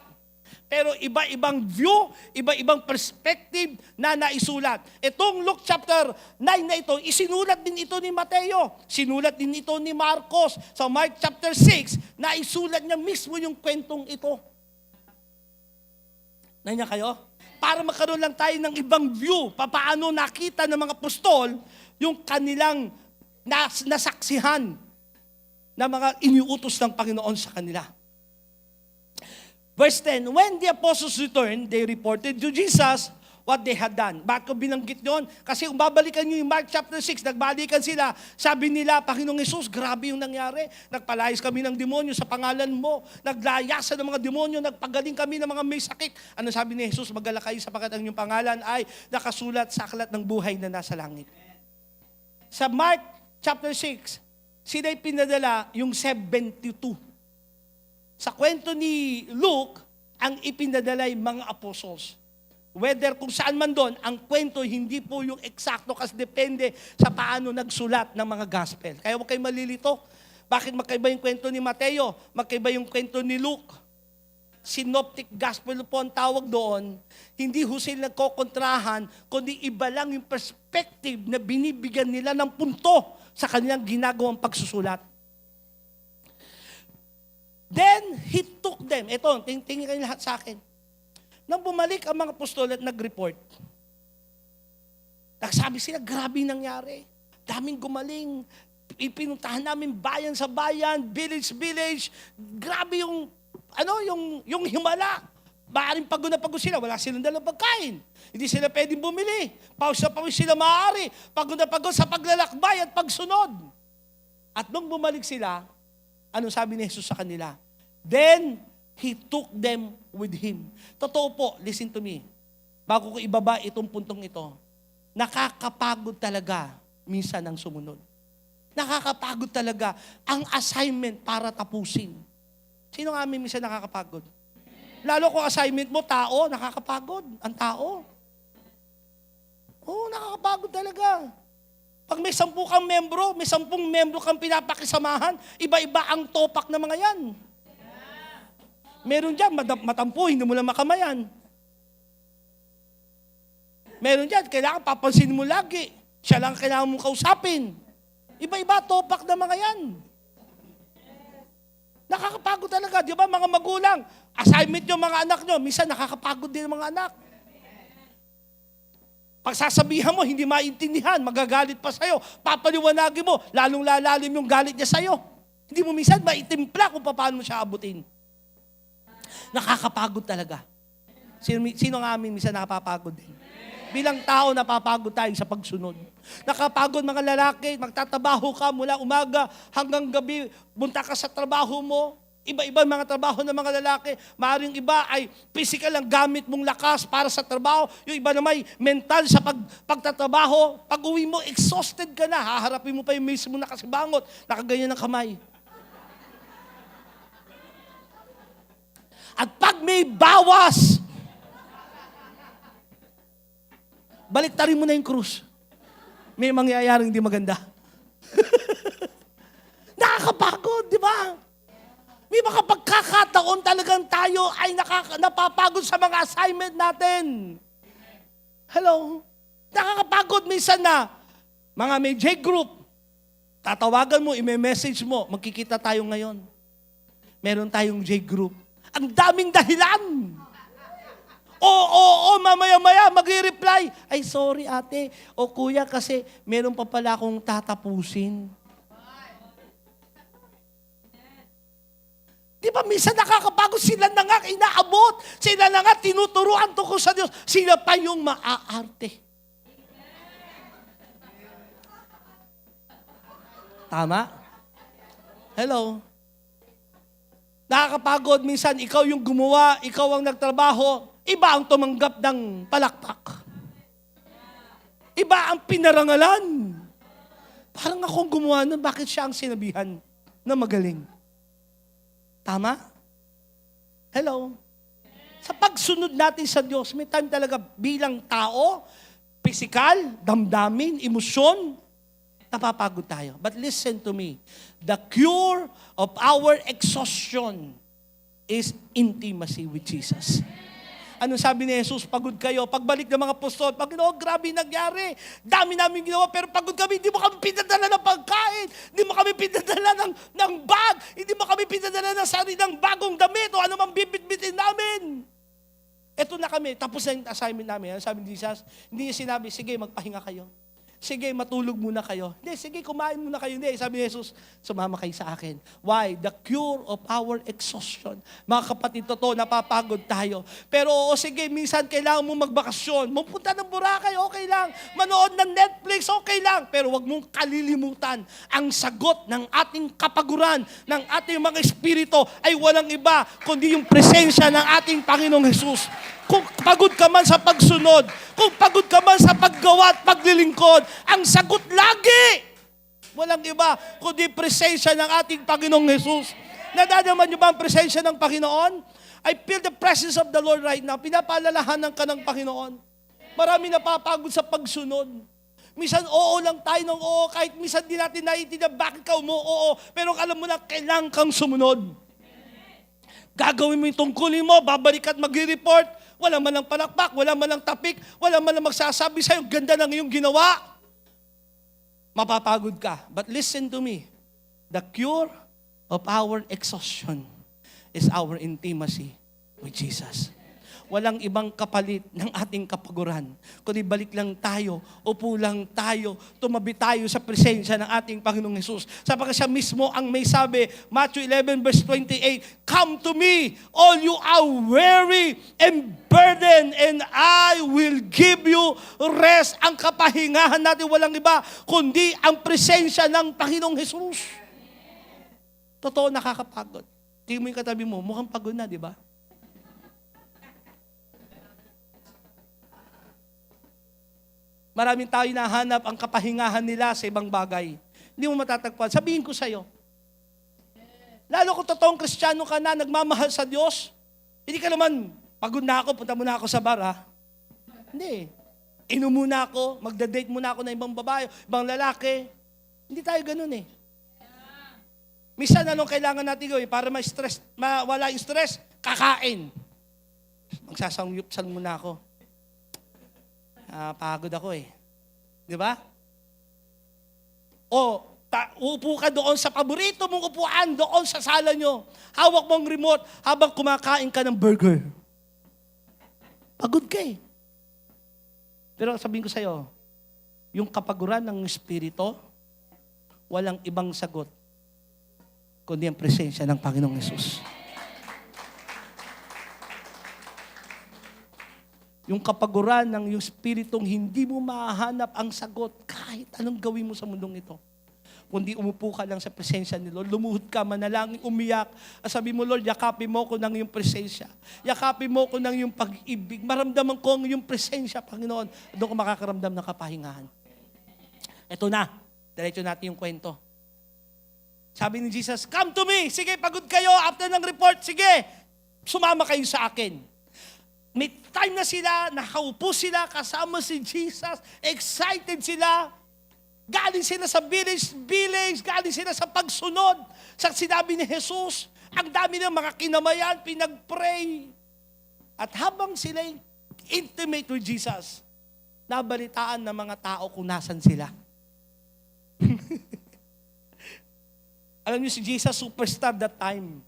A: Pero iba-ibang view, iba-ibang perspective na naisulat. Itong Luke chapter 9 na ito, isinulat din ito ni Mateo. Sinulat din ito ni Marcos. Sa Mark chapter 6, naisulat niya mismo yung kwentong ito. Nandiyan kayo? Para magkaroon lang tayo ng ibang view, paano nakita ng mga apostol yung kanilang nasaksihan na mga iniutos ng Panginoon sa kanila. Verse 10, when the apostles returned, they reported to Jesus what they had done. Bakit ko binanggit yun? Kasi kung babalikan nyo yung Mark chapter 6, nagbalikan sila, sabi nila, Panginoong Hesus, grabe yung nangyari. Nagpalayas kami ng demonyo sa pangalan mo. Naglayasan ng mga demonyo, nagpagaling kami ng mga may sakit. Ano sabi ni Hesus? Magala kayo sapagkat ang inyong pangalan ay nakasulat sa aklat ng buhay na nasa langit. Sa Mark chapter 6, sila pinadala yung 72. Sa kwento ni Luke, ang ipinadala yung mga apostles. Whether kung saan man doon, ang kwento hindi po yung eksakto kasi depende sa paano nagsulat ng mga gospel. Kaya huwag kayo malilito. Bakit magkaiba yung kwento ni Mateo? Magkaiba yung kwento ni Luke? Synoptic gospel po ang tawag doon. Hindi ho sila nagkokontrahan, kundi iba lang yung perspective na binibigyan nila ng punto sa kanilang ginagawang pagsusulat. Then, he took them. Ito, tingin kayo lahat sa akin. Nang bumalik ang mga apostol at nag-report, nagsabi sila, grabe nangyari. Daming gumaling. Ipinuntahan namin bayan sa bayan, village. Grabe yung himala. Maaring pagod na pagod sila, wala silang dalang pagkain. Hindi sila pwedeng bumili. Pawis na pawis sila maaari. Pagod na pagod sa paglalakbay at pagsunod. At nung bumalik sila, ano sabi ni Jesus sa kanila? Then, He took them with Him. Totoo po, listen to me. Bago ko ibaba itong puntong ito, nakakapagod talaga minsan ang sumunod. Nakakapagod talaga ang assignment para tapusin. Sino nga minsan nakakapagod? Lalo kung assignment mo, tao, nakakapagod. Ang tao. Oo, nakakapagod talaga. Pag may 10 kang membro, may 10 membro kang pinapakisamahan, iba-iba ang topak ng mga yan. Meron dyan, matampo, hindi mo lang makamayan. Meron dyan, kailangan papansin mo lagi. Siya lang kailangan mong kausapin. Iba-iba topak ng mga yan. Nakakapagod talaga, di ba mga magulang? Assignment nyo mga anak nyo, minsan nakakapagod din ang mga anak. Pag sasabihan mo, hindi maintindihan, magagalit pa sa'yo. Papaliwanagin mo, lalong lalalim yung galit niya sa'yo. Hindi mo minsan maitimpla kung paano mo siya abutin. Nakakapagod talaga. Sino nga amin minsan nakapapagod din? Bilang tao, napapagod tayo sa pagsunod. Nakapagod mga lalaki, magtatabaho ka mula umaga hanggang gabi, bunta ka sa trabaho mo. Iba-iba mga trabaho ng mga lalaki. Maaaring iba ay physical ang gamit mong lakas para sa trabaho. Yung iba naman mental sa pagtatrabaho. Pag uwi mo, exhausted ka na. Haharapin mo pa yung mismo nakasibangot. Nakaganyan ng kamay. At pag may bawas, baliktarin mo na yung krus. May mangyayaring hindi maganda. Nakakapagod, di ba? May mga pagkakataon talagang tayo ay napapagod sa mga assignment natin. Hello? Nakakapagod minsan na, mga may J-group, tatawagan mo, i-message mo, magkikita tayo ngayon. Meron tayong J-group. Ang daming dahilan. Oo, mamaya-maya, mag-reply. Ay, sorry ate. O kuya, kasi meron pa pala akong tatapusin. Di ba, minsan nakakapagod, sila na nga inaabot. Sila na nga tinuturuan tungkol sa Diyos. Sila pa yung maaarte. Tama? Hello? Nakakapagod, minsan ikaw yung gumawa, ikaw ang nagtrabaho, iba ang tumanggap ng palakpak. Iba ang pinarangalan. Parang akong gumawa nun, bakit siya ang sinabihan na magaling? Tama? Hello? Sa pagsunod natin sa Diyos, may time talaga bilang tao, physical, damdamin, emosyon, napapagod tayo. But listen to me. The cure of our exhaustion is intimacy with Jesus. Ano sabi ni Jesus? Pagod kayo. Pagbalik ng mga apostol, Panginoon, grabe nangyari. Dami namin ginawa, pero pagod kami. Hindi mo kami pinadala ng pagkain. Hindi mo kami pinadala ng bag. Hindi mo kami pinadala ng sarilang bagong damit o ano mang bibit-bitin namin. Eto na kami. Tapos na yung assignment namin. Ano sabi ni Jesus? Hindi niya sinabi, sige, magpahinga kayo. Sige, matulog muna kayo. Hindi, sige, kumain muna kayo. Hindi, sabi ni Jesus, sumama kayo sa akin. Why? The cure of our exhaustion. Mga kapatid, totoo, napapagod tayo. Pero oo, sige, minsan kailangan mo magbakasyon. Magpunta ng Boracay, okay lang. Manood ng Netflix, okay lang. Pero wag mong kalilimutan, ang sagot ng ating kapaguran, ng ating mga espiritu ay walang iba, kundi yung presensya ng ating Panginoong Jesus. Kung pagod ka man sa pagsunod, kung pagod ka man sa paggawa at paglilingkod, ang sagot lagi, walang iba, kundi presensya ng ating Panginoong Jesus. Nadadaman niyo ba ang presensya ng Panginoon? I feel the presence of the Lord right now. Pinapaalalahanan ka ng Panginoon. Marami napapagod sa pagsunod. Minsan oo lang tayo ng oo, kahit minsan di natin naiintindihan bakit ka oo, pero alam mo na kailangan kang sumunod. Gagawin mo yung tungkulin mo, babalik at mag-report, wala man lang palakpak, wala man lang tapik, wala man lang magsasabi sa'yo, ganda ng iyong ginawa. Mapapagod ka. But listen to me, the cure of our exhaustion is our intimacy with Jesus. Walang ibang kapalit ng ating kapaguran. Kundi balik lang tayo, upo lang tayo, tumabi tayo sa presensya ng ating Panginoong Jesus. Sapagkat siya mismo ang may sabi, Matthew 11 verse 28, "Come to me, all you are weary and burdened, and I will give you rest." Ang kapahingahan natin walang iba, kundi ang presensya ng Panginoong Jesus. Totoo, nakakapagod. Tingin mo yung katabi mo, mukhang pagod na, di ba? Maraming tao hinahanap ang kapahingahan nila sa ibang bagay. Hindi mo matatagpuan. Sabihin ko sa'yo, lalo kung totoong Kristiyano ka na, nagmamahal sa Diyos, hindi ka naman, pagod na ako, punta muna ako sa bar, ha? Hindi. Inom muna ako, magda-date muna ako ng ibang babae, ibang lalaki. Hindi tayo ganun eh. Minsan, anong kailangan natin gawin para mawala yung stress? Kakain. Magsasangyup-san muna ako. Pagod ako eh. Di ba? O, uupo ka doon sa paborito mong upuan, doon sa sala nyo. Hawak mong remote habang kumakain ka ng burger. Pagod ka eh. Pero sabihin ko sa'yo, yung kapaguran ng Espiritu, walang ibang sagot, kundi ang presensya ng Panginoong Yesus. Yung kapaguran ng yung Espiritong hindi mo mahanap ang sagot kahit anong gawin mo sa mundong ito. Kundi umupo ka lang sa presensya ni Lord, lumuhod ka, manalangin, umiyak, at sabi mo, Lord, yakapin mo ko ng iyong presensya. Yakapin mo ko ng iyong pag-ibig. Maramdaman ko ang iyong presensya, Panginoon. Doon ko makakaramdam ng kapahingahan. Ito na, diretso natin yung kwento. Sabi ni Jesus, "Come to me." Sige, pagod kayo, after ng report, sige, sumama kayo sa akin. May time na sila, nakaupo sila, kasama si Jesus, excited sila. Galing sila sa village, galing sila sa pagsunod. Sa sinabi ni Jesus, ang dami ng mga kinamayan, pinag-pray. At habang sila intimate with Jesus, nabalitaan ng mga tao kung nasan sila. Alam niyo si Jesus, superstar that time.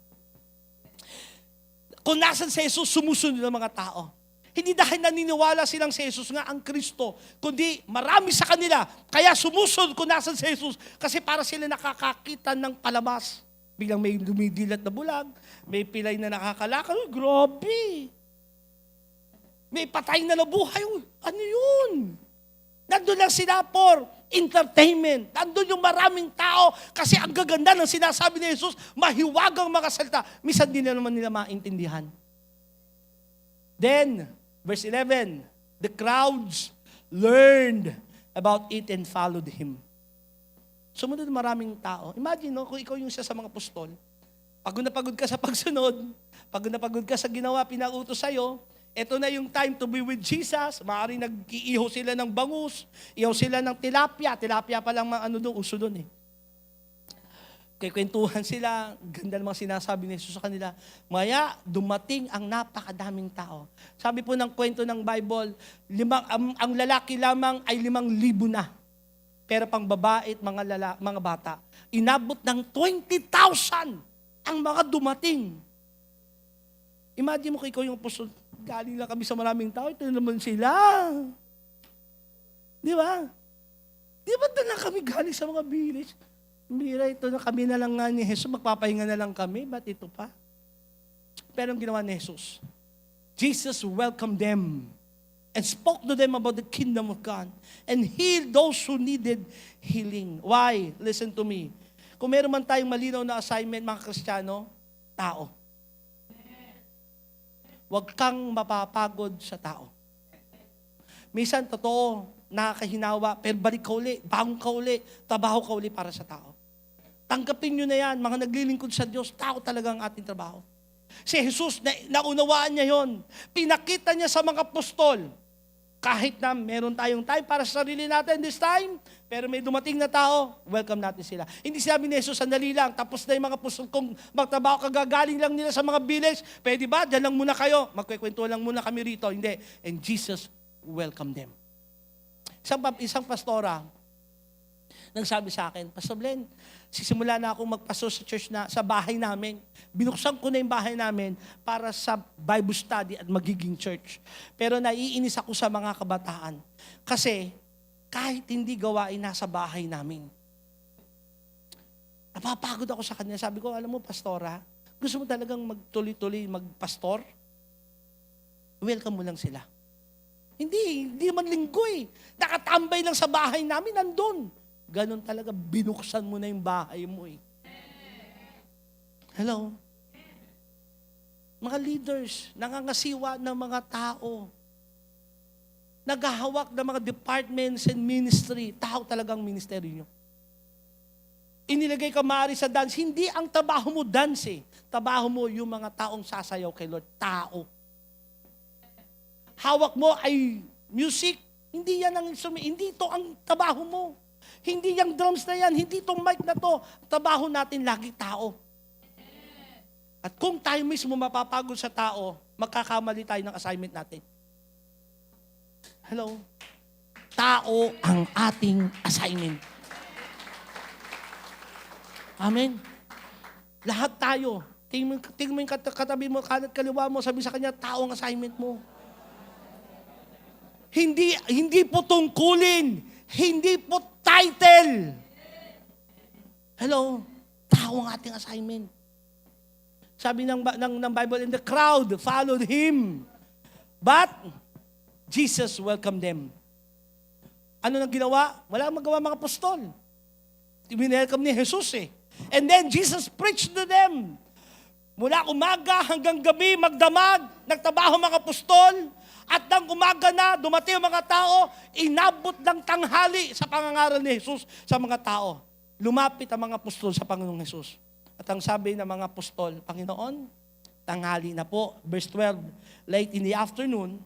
A: Kung nasan si Jesus, sumusunod ng mga tao. Hindi dahil naniniwala silang si Jesus nga ang Kristo, kundi marami sa kanila, kaya sumusunod kung nasan si Jesus, kasi para sila nakakakita ng palabas. Biglang may dumidilat na bulag, may pilay na nakakalakal, grabe! May patay na nabuhay, ano yun? Nandun lang sila for entertainment. Nandun yung maraming tao kasi ang gaganda ng sinasabi ni Jesus, mahiwagang mga salita. Minsan din na naman nila maintindihan. Then, verse 11, the crowds learned about it and followed Him. Sumunod maraming tao. Imagine, no, kung ikaw yung isa sa mga apostol, pagod na pagod ka sa pagsunod, pagod na pagod ka sa ginawa, pinautos sa'yo, ito na yung time to be with Jesus. Maaaring nag-iihaw sila ng bangus, ihaw sila ng tilapia. Tilapia pa lang uso doon eh. Kikwentuhan sila, ganda namang sinasabi ni Jesus sa kanila. Maya, dumating ang napakadaming tao. Sabi po ng kwento ng Bible, ang lalaki lamang ay 5,000 na. Pero pang babae at mga bata, inabot ng 20,000 ang mga dumating. Imagine mo kung ikaw yung apostol, galing lang kami sa maraming tao, ito naman sila. Di ba? Di ba doon lang kami galing sa mga village? Mira, ito na kami na lang nga ni Jesus, magpapahinga na lang kami, ba't ito pa? Pero ang ginawa ni Jesus, Jesus welcomed them and spoke to them about the kingdom of God and healed those who needed healing. Why? Listen to me. Kung meron man tayong malinaw na assignment, mga Kristiyano, tao. huwag kang mapapagod sa tao. Minsan, totoo, nakakahinawa, pero balik ka uli, bangon ka uli, trabaho ka uli para sa tao. Tanggapin nyo na yan, mga naglilingkod sa Diyos, tao talaga ang ating trabaho. Si Jesus, naunawaan niya yon. Pinakita niya sa mga apostol, kahit na meron tayong time para sa sarili natin this time, pero may dumating na tao, welcome natin sila. Hindi sinabi ni Jesus, sandali lang, tapos na yung mga apostol kong magtrabaho, kagagaling lang nila sa mga village, pwede ba? Diyan lang muna kayo, magkikwento lang muna kami rito. Hindi. And Jesus welcome them. Isang pastora, nagsabi sa akin, Pastor Glenn, sisimula na akong magpastor sa church na sa bahay namin. Binuksan ko na yung bahay namin para sa Bible study at magiging church. Pero naiinis ako sa mga kabataan. Kasi kahit hindi gawain nasa bahay namin. Napapagod ako sa kanya. Sabi ko, alam mo, pastora, gusto mo talagang magtuloy-tuloy magpastor? Welcome mo lang sila. Hindi man linggo eh. Nakatambay lang sa bahay namin, nandun. Ganon talaga, binuksan mo na yung bahay mo eh. Hello? Mga leaders, nangangasiwa ng mga tao. Naghahawak ng mga departments and ministry. Tao talagang ministeryo nyo. Inilagay ka maaari sa dance. Hindi ang trabaho mo dance eh. Trabaho mo yung mga taong sasayaw kay Lord. Tao. Hawak mo ay music. Hindi yan ang instrument. Hindi ito ang trabaho mo. Hindi yung drums na yan, hindi itong mic na to. Trabaho natin lagi tao. At kung tayo mismo mapapagod sa tao, magkakamali tayo ng assignment natin. Hello? Tao ang ating assignment. Amen? Lahat tayo. Tingnan mo yung katabi mo, kanan kaliwa mo, sabi sa kanya, tao ang assignment mo. Hindi po tungkulin. Hindi po title. Hello? Tao ang ating assignment. Sabi ng Bible, and the crowd followed him. But Jesus welcomed them. Ano nang ginawa? Wala magawa mga apostol. Welcome ni Jesus eh. And then Jesus preached to them. Mula umaga hanggang gabi, magdamag, nagtrabaho mga apostol. At nang umaga na, dumating ang mga tao, inabot ng tanghali sa pangangaral ni Jesus sa mga tao. Lumapit ang mga apostol sa Panginoong Jesus. At ang sabi ng mga apostol, Panginoon, tanghali na po. Verse 12, late in the afternoon,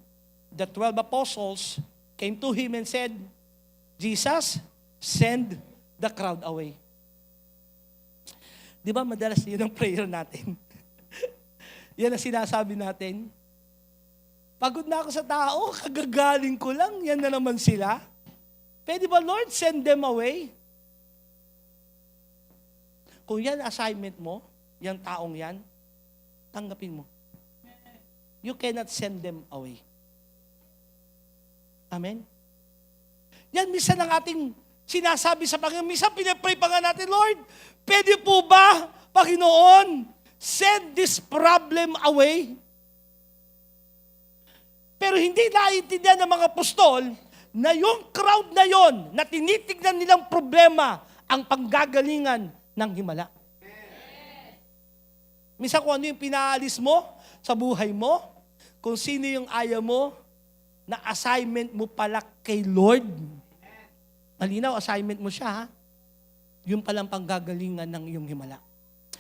A: the 12 apostles came to him and said, Jesus, send the crowd away. Di ba madalas yun ang prayer natin? Yan ang sinasabi natin. Pagod na ako sa tao, kagagaling ko lang, yan na naman sila. Pwede ba, Lord, send them away? Kung yan assignment mo, yung taong yan, tanggapin mo. You cannot send them away. Amen? Yan, minsan ang ating sinasabi sa Panginoon, minsan pinapray pa nga natin, Lord, pwede po ba, Panginoon, send this problem away? Pero hindi naiintindihan ng mga apostol na yung crowd na yon na tinitignan nilang problema ang panggagalingan ng himala. Minsan kung ano yung pinaalis mo sa buhay mo, kung sino yung ayaw mo, na assignment mo pala kay Lord. Malinaw, assignment mo siya, ha? Yung palang panggagalingan ng iyong himala.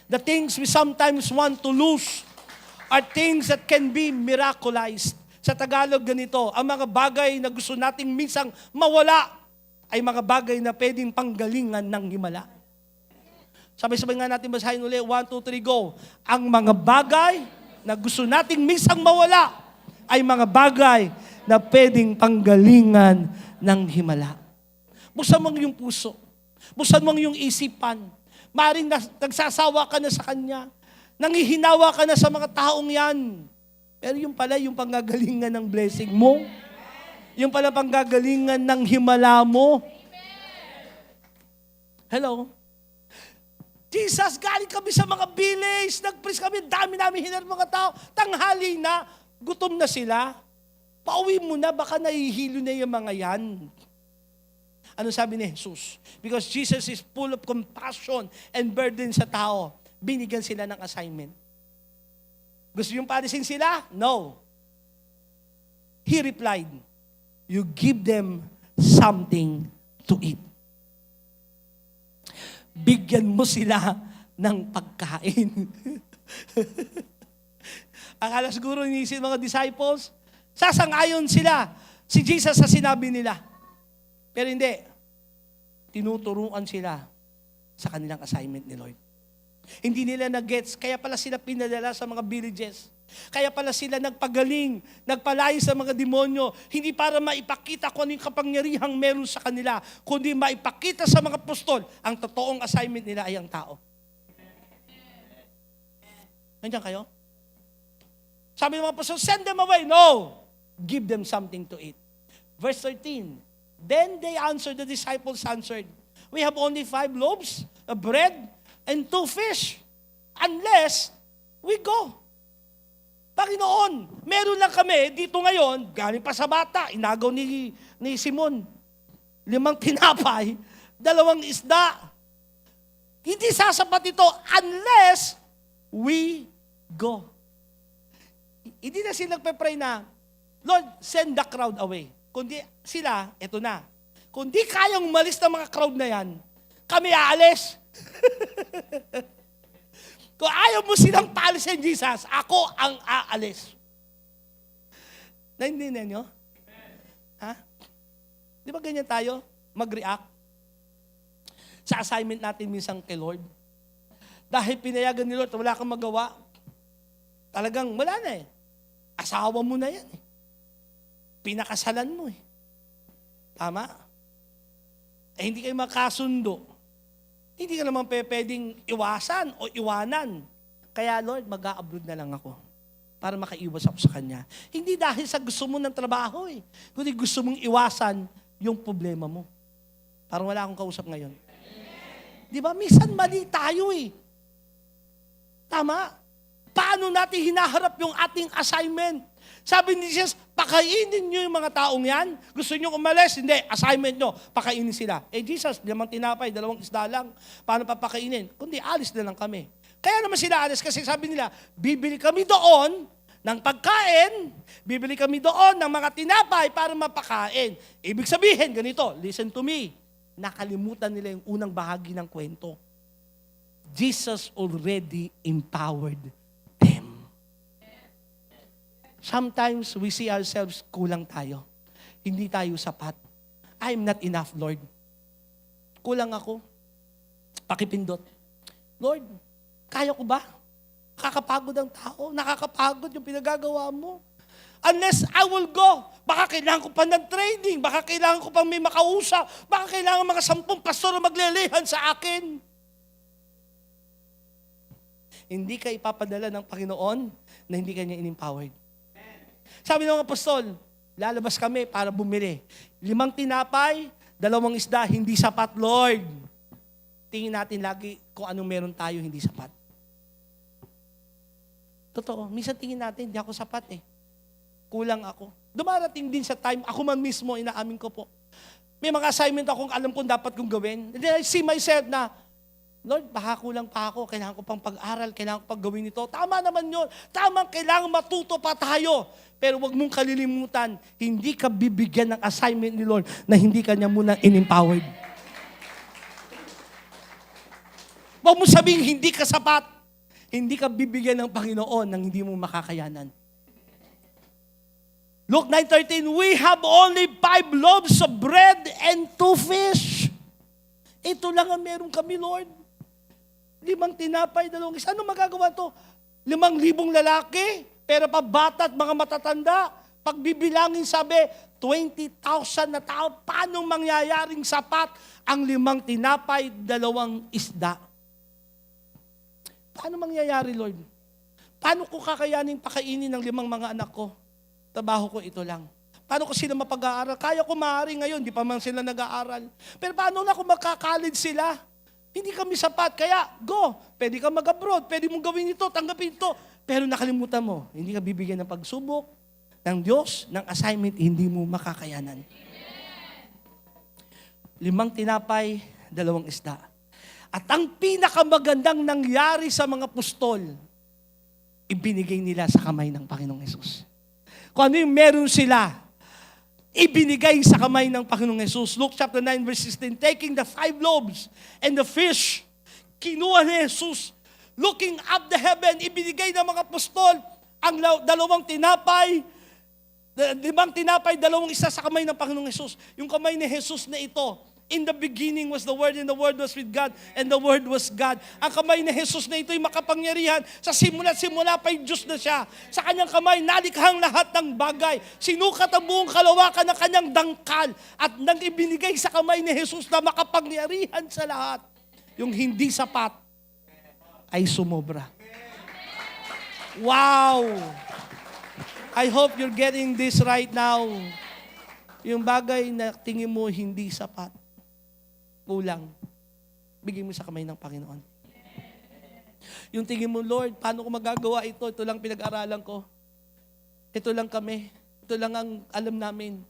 A: The things we sometimes want to lose are things that can be miraculized. Sa Tagalog ganito, ang mga bagay na gusto nating minsang mawala ay mga bagay na pwedeng panggalingan ng himala. Sabay-sabay nga natin basahin ulit. 1, 2, 3, go. Ang mga bagay na gusto nating minsang mawala ay mga bagay na pwedeng panggalingan ng himala. Buksan mo yung puso. Buksan mo yung isipan. Maring nagsasawa ka na sa Kanya. Nangihinawa ka na sa mga taong yan. Pero yung pala, yung panggagalingan ng blessing mo. Yung pala panggagalingan ng himala mo. Hello? Jesus, galing kami sa mga village, nag-preach kami, dami namin hinarap mga tao. Tanghali na, gutom na sila. Pauwi mo na, baka nahihilo na yung mga yan. Ano sabi ni Jesus? Because Jesus is full of compassion and burden sa tao. Binigyan sila ng assignment. Gusto niyong paalisin sila? No. He replied, you give them something to eat. Bigyan mo sila ng pagkain. Akala siguro iniisip mga disciples, sasangayon sila si Jesus sa sinabi nila. Pero hindi. Tinuturuan sila sa kanilang assignment ni Lord. Hindi nila na-gets, kaya pala sila pinadala sa mga villages. Kaya pala sila nagpagaling, nagpalayo sa mga demonyo, hindi para maipakita kung ano yung kapangyarihang meron sa kanila, kundi maipakita sa mga apostol, ang totoong assignment nila ay ang tao. Nandiyan kayo? Sabi ng mga apostol, send them away. No! Give them something to eat. Verse 13, then the disciples answered, we have only 5 loaves of bread and 2 fish, unless we go. Panginoon, meron lang kami dito ngayon, galing pa sa bata, inagaw ni Simon, 5 tinapay, 2 isda. Hindi sasapat ito unless we go. Hindi na sila nagpe-pray na, Lord, send the crowd away. Kundi sila, eto na, kung di kayang umalis ng mga crowd na yan, kami aalis. Kung ayaw mo silang paalisin, Jesus, ako ang aalis. Naintindihan nyo? Ha? Di ba ganyan tayo? Mag-react? Sa assignment natin minsan kay Lord. Dahil pinayagan ni Lord, wala kang magawa. Talagang wala na eh. Asawa mo na yan eh. Pinakasalan mo eh. Tama? Eh hindi kayo makasundo. Hindi ka naman pwedeng iwasan o iwanan. Kaya Lord, mag-a-abroad na lang ako para makaiwas ako sa Kanya. Hindi dahil sa gusto mo ng trabaho eh. Kundi gusto mong iwasan yung problema mo. Parang wala akong kausap ngayon. Di ba? Minsan mali tayo eh. Tama? Paano natin hinaharap yung ating assignment? Sabi ni Jesus, pakainin nyo yung mga taong yan. Gusto nyo umalis? Hindi, assignment nyo, pakainin sila. Eh Jesus, 5 tinapay, 2 isda lang. Paano papakainin? Kundi alis na lang kami. Kaya naman sila alis kasi sabi nila, bibili kami doon ng pagkain, bibili kami doon ng mga tinapay para mapakain. Ibig sabihin, ganito, listen to me, nakalimutan nila yung unang bahagi ng kwento. Jesus already empowered them. Sometimes we see ourselves kulang tayo. Hindi tayo sapat. I'm not enough, Lord. Kulang ako. Pakipindot. Lord, kaya ko ba? Nakakapagod ang tao. Nakakapagod yung pinagagawa mo. Unless I will go. Baka kailangan ko pa ng training. Baka kailangan ko pa may makausap. Baka kailangan mga 10 pastor na maglilihan sa akin. Hindi ka ipapadala ng Panginoon na hindi ka niya in-empowered. Sabi ng mga apostol, lalabas kami para bumili. 5 tinapay, 2 isda, hindi sapat, Lord. Tingin natin lagi kung anong meron tayo, hindi sapat. Totoo, minsan tingin natin, hindi ako sapat eh. Kulang ako. Dumarating din sa time, ako man mismo, inaamin ko po. May mga assignment akong alam kong dapat kong gawin. And then I see myself na, Lord, baka kulang pa ako, kailangan ko pang pag-aral, kailangan ko pang gawin ito. Tama naman yun. Tama, kailangan matuto pa tayo. Pero wag mong kalilimutan, hindi ka bibigyan ng assignment ni Lord na hindi ka niya muna in-empowered. Wag mong sabihin, hindi ka sapat. Hindi ka bibigyan ng Panginoon ng hindi mo makakayanan. Luke 9:13, we have only 5 loaves of bread and 2 fish. Ito lang ang meron kami, Lord. 5 tinapay, 2 isda. Ano magagawa to? 5,000 lalaki, pero pa bata at mga matatanda. Pagbibilangin sabi, 20,000 na tao. Paano mangyayaring sapat ang 5 tinapay, 2 isda? Paano mangyayari, Lord? Paano ko kakayanin pakainin ng 5 mga anak ko? Trabaho ko ito lang. Paano ko sila mapag-aaral? Kaya ko maaari ngayon, di pa man sila nag-aaral. Pero paano na kung magka-college sila? Hindi kami sapat, kaya go. Pwede ka mag-abroad, pwede mong gawin ito, tanggapin ito. Pero nakalimutan mo, hindi ka bibigyan ng pagsubok ng Diyos, ng assignment, hindi mo makakayanan. 5 tinapay, 2 isda. At ang pinakamagandang nangyari sa mga apostol, ibinigay nila sa kamay ng Panginoong Hesus. Kung ano yung meron sila, ibinigay sa kamay ng Panginoong Hesus. Luke chapter 9 verse 16, taking the 5 loaves and the fish, kinuha ni Hesus, looking up the heaven, ibinigay ng mga apostol ang 2 tinapay, 5 tinapay, 2 isa sa kamay ng Panginoong Hesus. Yung kamay ni Hesus na ito, in the beginning was the Word, and the Word was with God, and the Word was God. Ang kamay ni Jesus na ito ay makapangyarihan. Sa simula pa yung Diyos na siya. Sa kanyang kamay, nalikhang lahat ng bagay. Sinukat ang buong kalawakan ng kanyang dangkal. At nang ibinigay sa kamay ni Jesus na makapangyarihan sa lahat, yung hindi sapat ay sumobra. Wow! I hope you're getting this right now. Yung bagay na tingin mo hindi sapat, kulang, bigay mo sa kamay ng Panginoon. Yung tingin mo, Lord, paano ko magagawa ito? Ito lang pinag-aralan ko. Ito lang kami. Ito lang ang alam namin.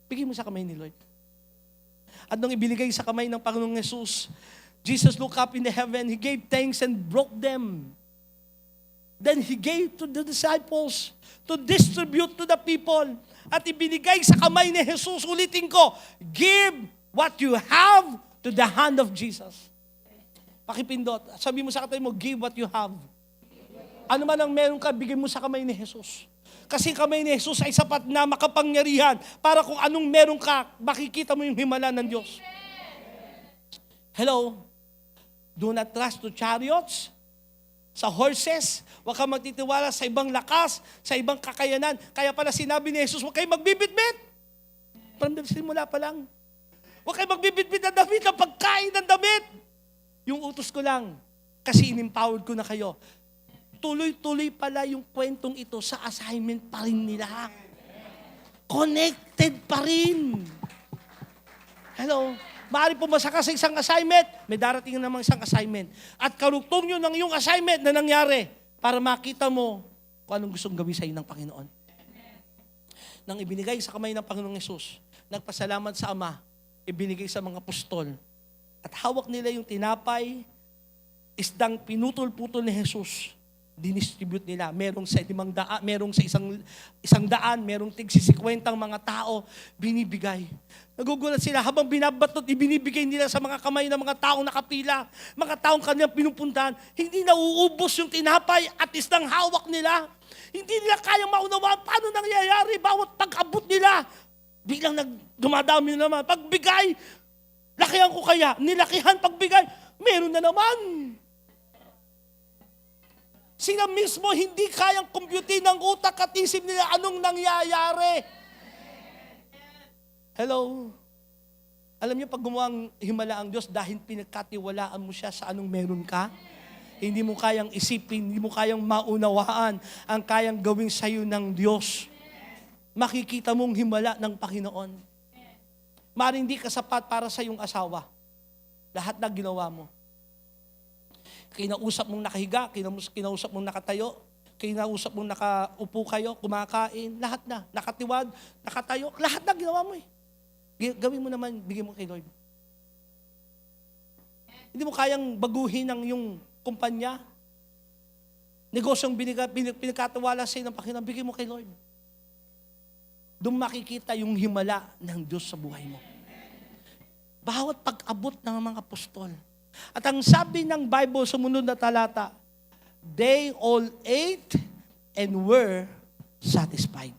A: Bigay mo sa kamay ni Lord. At nung ibinigay sa kamay ng Panginoong Jesus, Jesus looked up in the heaven, He gave thanks and broke them. Then He gave to the disciples to distribute to the people. At ibinigay sa kamay ni Jesus, ulitin ko, give what you have to the hand of Jesus. Pakipindot. Sabi mo sa katabi mo, give what you have. Ano man ang meron ka, bigay mo sa kamay ni Jesus. Kasi kamay ni Jesus ay sapat na makapangyarihan para kung anong meron ka, makikita mo yung himala ng Diyos. Hello? Do not trust to chariots, sa horses, huwag kang magtitiwala sa ibang lakas, sa ibang kakayanan. Kaya pala sinabi ni Jesus, huwag kayong magbibitbit. From the simula pa lang. Huwag kayong magbibitbit ng damit, ng pagkain ng damit. Yung utos ko lang, kasi in-empowered ko na kayo. Tuloy-tuloy pala yung kwentong ito sa assignment pa rin nila. Connected pa rin. Hello? Maaari pumasa ka sa isang assignment, may darating namang isang assignment. At karugtong yun ng iyong assignment na nangyari para makita mo kung anong gustong gawin sa iyo ng Panginoon. Nang ibinigay sa kamay ng Panginoong Hesus, nagpasalamat sa Ama, ibinigay sa mga apostol. At hawak nila yung tinapay, isdang pinutol-putol ni Jesus, dinistribute nila. Merong sa 500, merong sa 100, merong tig-50 mga tao, binibigay. Nagugulat sila habang binabatot, ibinibigay nila sa mga kamay ng mga taong nakapila, mga taong kanilang pinupuntahan. Hindi nauubos yung tinapay at isdang hawak nila. Hindi nila kayang maunawaan paano nangyayari bawat pag-abot nila. Biglang dumadami na naman. Pagbigay, lakihan ko kaya. Nilakihan pagbigay, meron na naman. Sila mismo hindi kayang kumputin ng utak at isip nila anong nangyayari. Hello? Alam niyo, pag gumawa ang himala ang Diyos dahil pinagkatiwalaan mo siya sa anong meron ka, hindi mo kayang isipin, hindi mo kayang maunawaan ang kayang gawin sa iyo ng Diyos. Makikita mong himala ng Panginoon. Maaaring hindi ka sapat para sa iyong asawa. Lahat na ginawa mo. Kinausap mong nakahiga, kinausap mong nakatayo, kinausap mong nakaupo kayo, kumakain, lahat na. Nakatiwad, nakatayo, lahat na ginawa mo eh. Gawin mo naman, bigyan mo kay Lord. Hindi mo kayang baguhin ang iyong kumpanya. Negosyong pinagkatiwala sa iyo ng Panginoon, bigyan mo kay Lord. Doon makikita yung himala ng Diyos sa buhay mo. Bawat pag-abot ng mga apostol. At ang sabi ng Bible sa munod na talata, they all ate and were satisfied.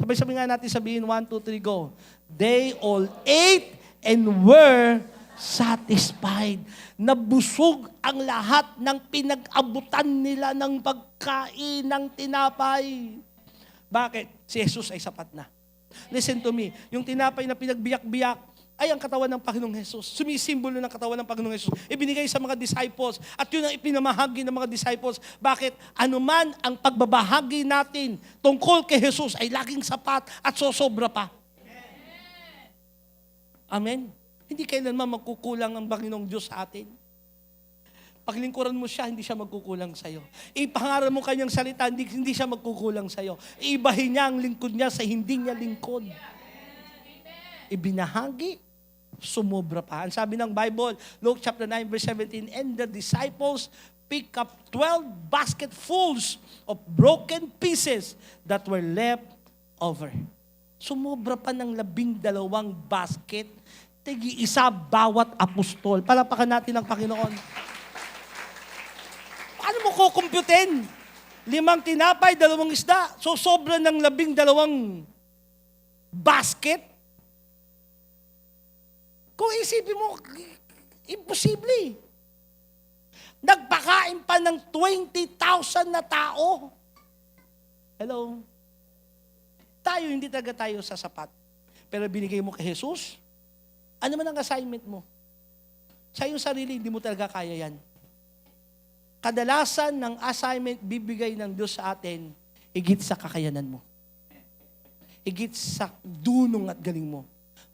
A: Sabay-sabay nga natin sabihin, 1, 2, 3, go. They all ate and were satisfied. Nabusog ang lahat ng pinag-abutan nila ng pagkain ng tinapay. Bakit? Si Jesus ay sapat na. Listen to me, yung tinapay na pinagbiyak-biyak ay ang katawan ng Panginoong Jesus. Sumisimbolo ng katawan ng Panginoong Jesus. Ibinigay sa mga disciples at yun ang ipinamahagi ng mga disciples. Bakit? Anuman ang pagbabahagi natin tungkol kay Jesus ay laging sapat at sosobra pa. Amen? Hindi kailanman magkukulang ang Panginoong Diyos sa atin. Paglingkuran mo siya, hindi siya magkukulang sa'yo. Ipangaral mo kanyang salita, hindi siya magkukulang sa'yo. Ibahin niya ang lingkod niya sa hindi niya lingkod. Ibinahagi, sumobra pa. Ang sabi ng Bible, Luke chapter 9 verse 17, and the disciples pick up 12 basketfuls of broken pieces that were left over. Sumobra pa ng 12 basket, tigi-isa bawat apostol. Palapakan natin ang Panginoon. Paano mo kukumputin? 5 tinapay, 2 isda. So sobra ng 12 basket. Kung isipin mo, imposible. Nagpakain pa ng 20,000 na tao. Hello? Tayo, hindi talaga tayo sasapat. Pero binigay mo kay Jesus, ano man ang assignment mo? Sa iyong sarili, hindi mo talaga kaya yan. Kadalasan ng assignment bibigay ng Diyos sa atin, higit sa kakayanan mo. Higit sa dunong at galing mo.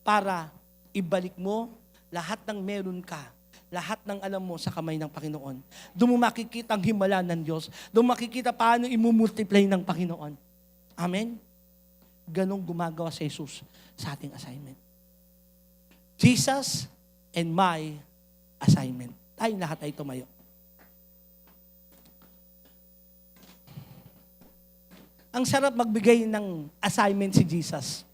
A: Para ibalik mo lahat ng meron ka, lahat ng alam mo sa kamay ng Panginoon. Doon mo makikita ang himala ng Diyos. Doon makikita paano imumultiply ng Panginoon. Amen? Ganong gumagawa si Jesus sa ating assignment. Jesus and my assignment. Tayong lahat ay tumayo. Ang sarap magbigay ng assignment si Jesus.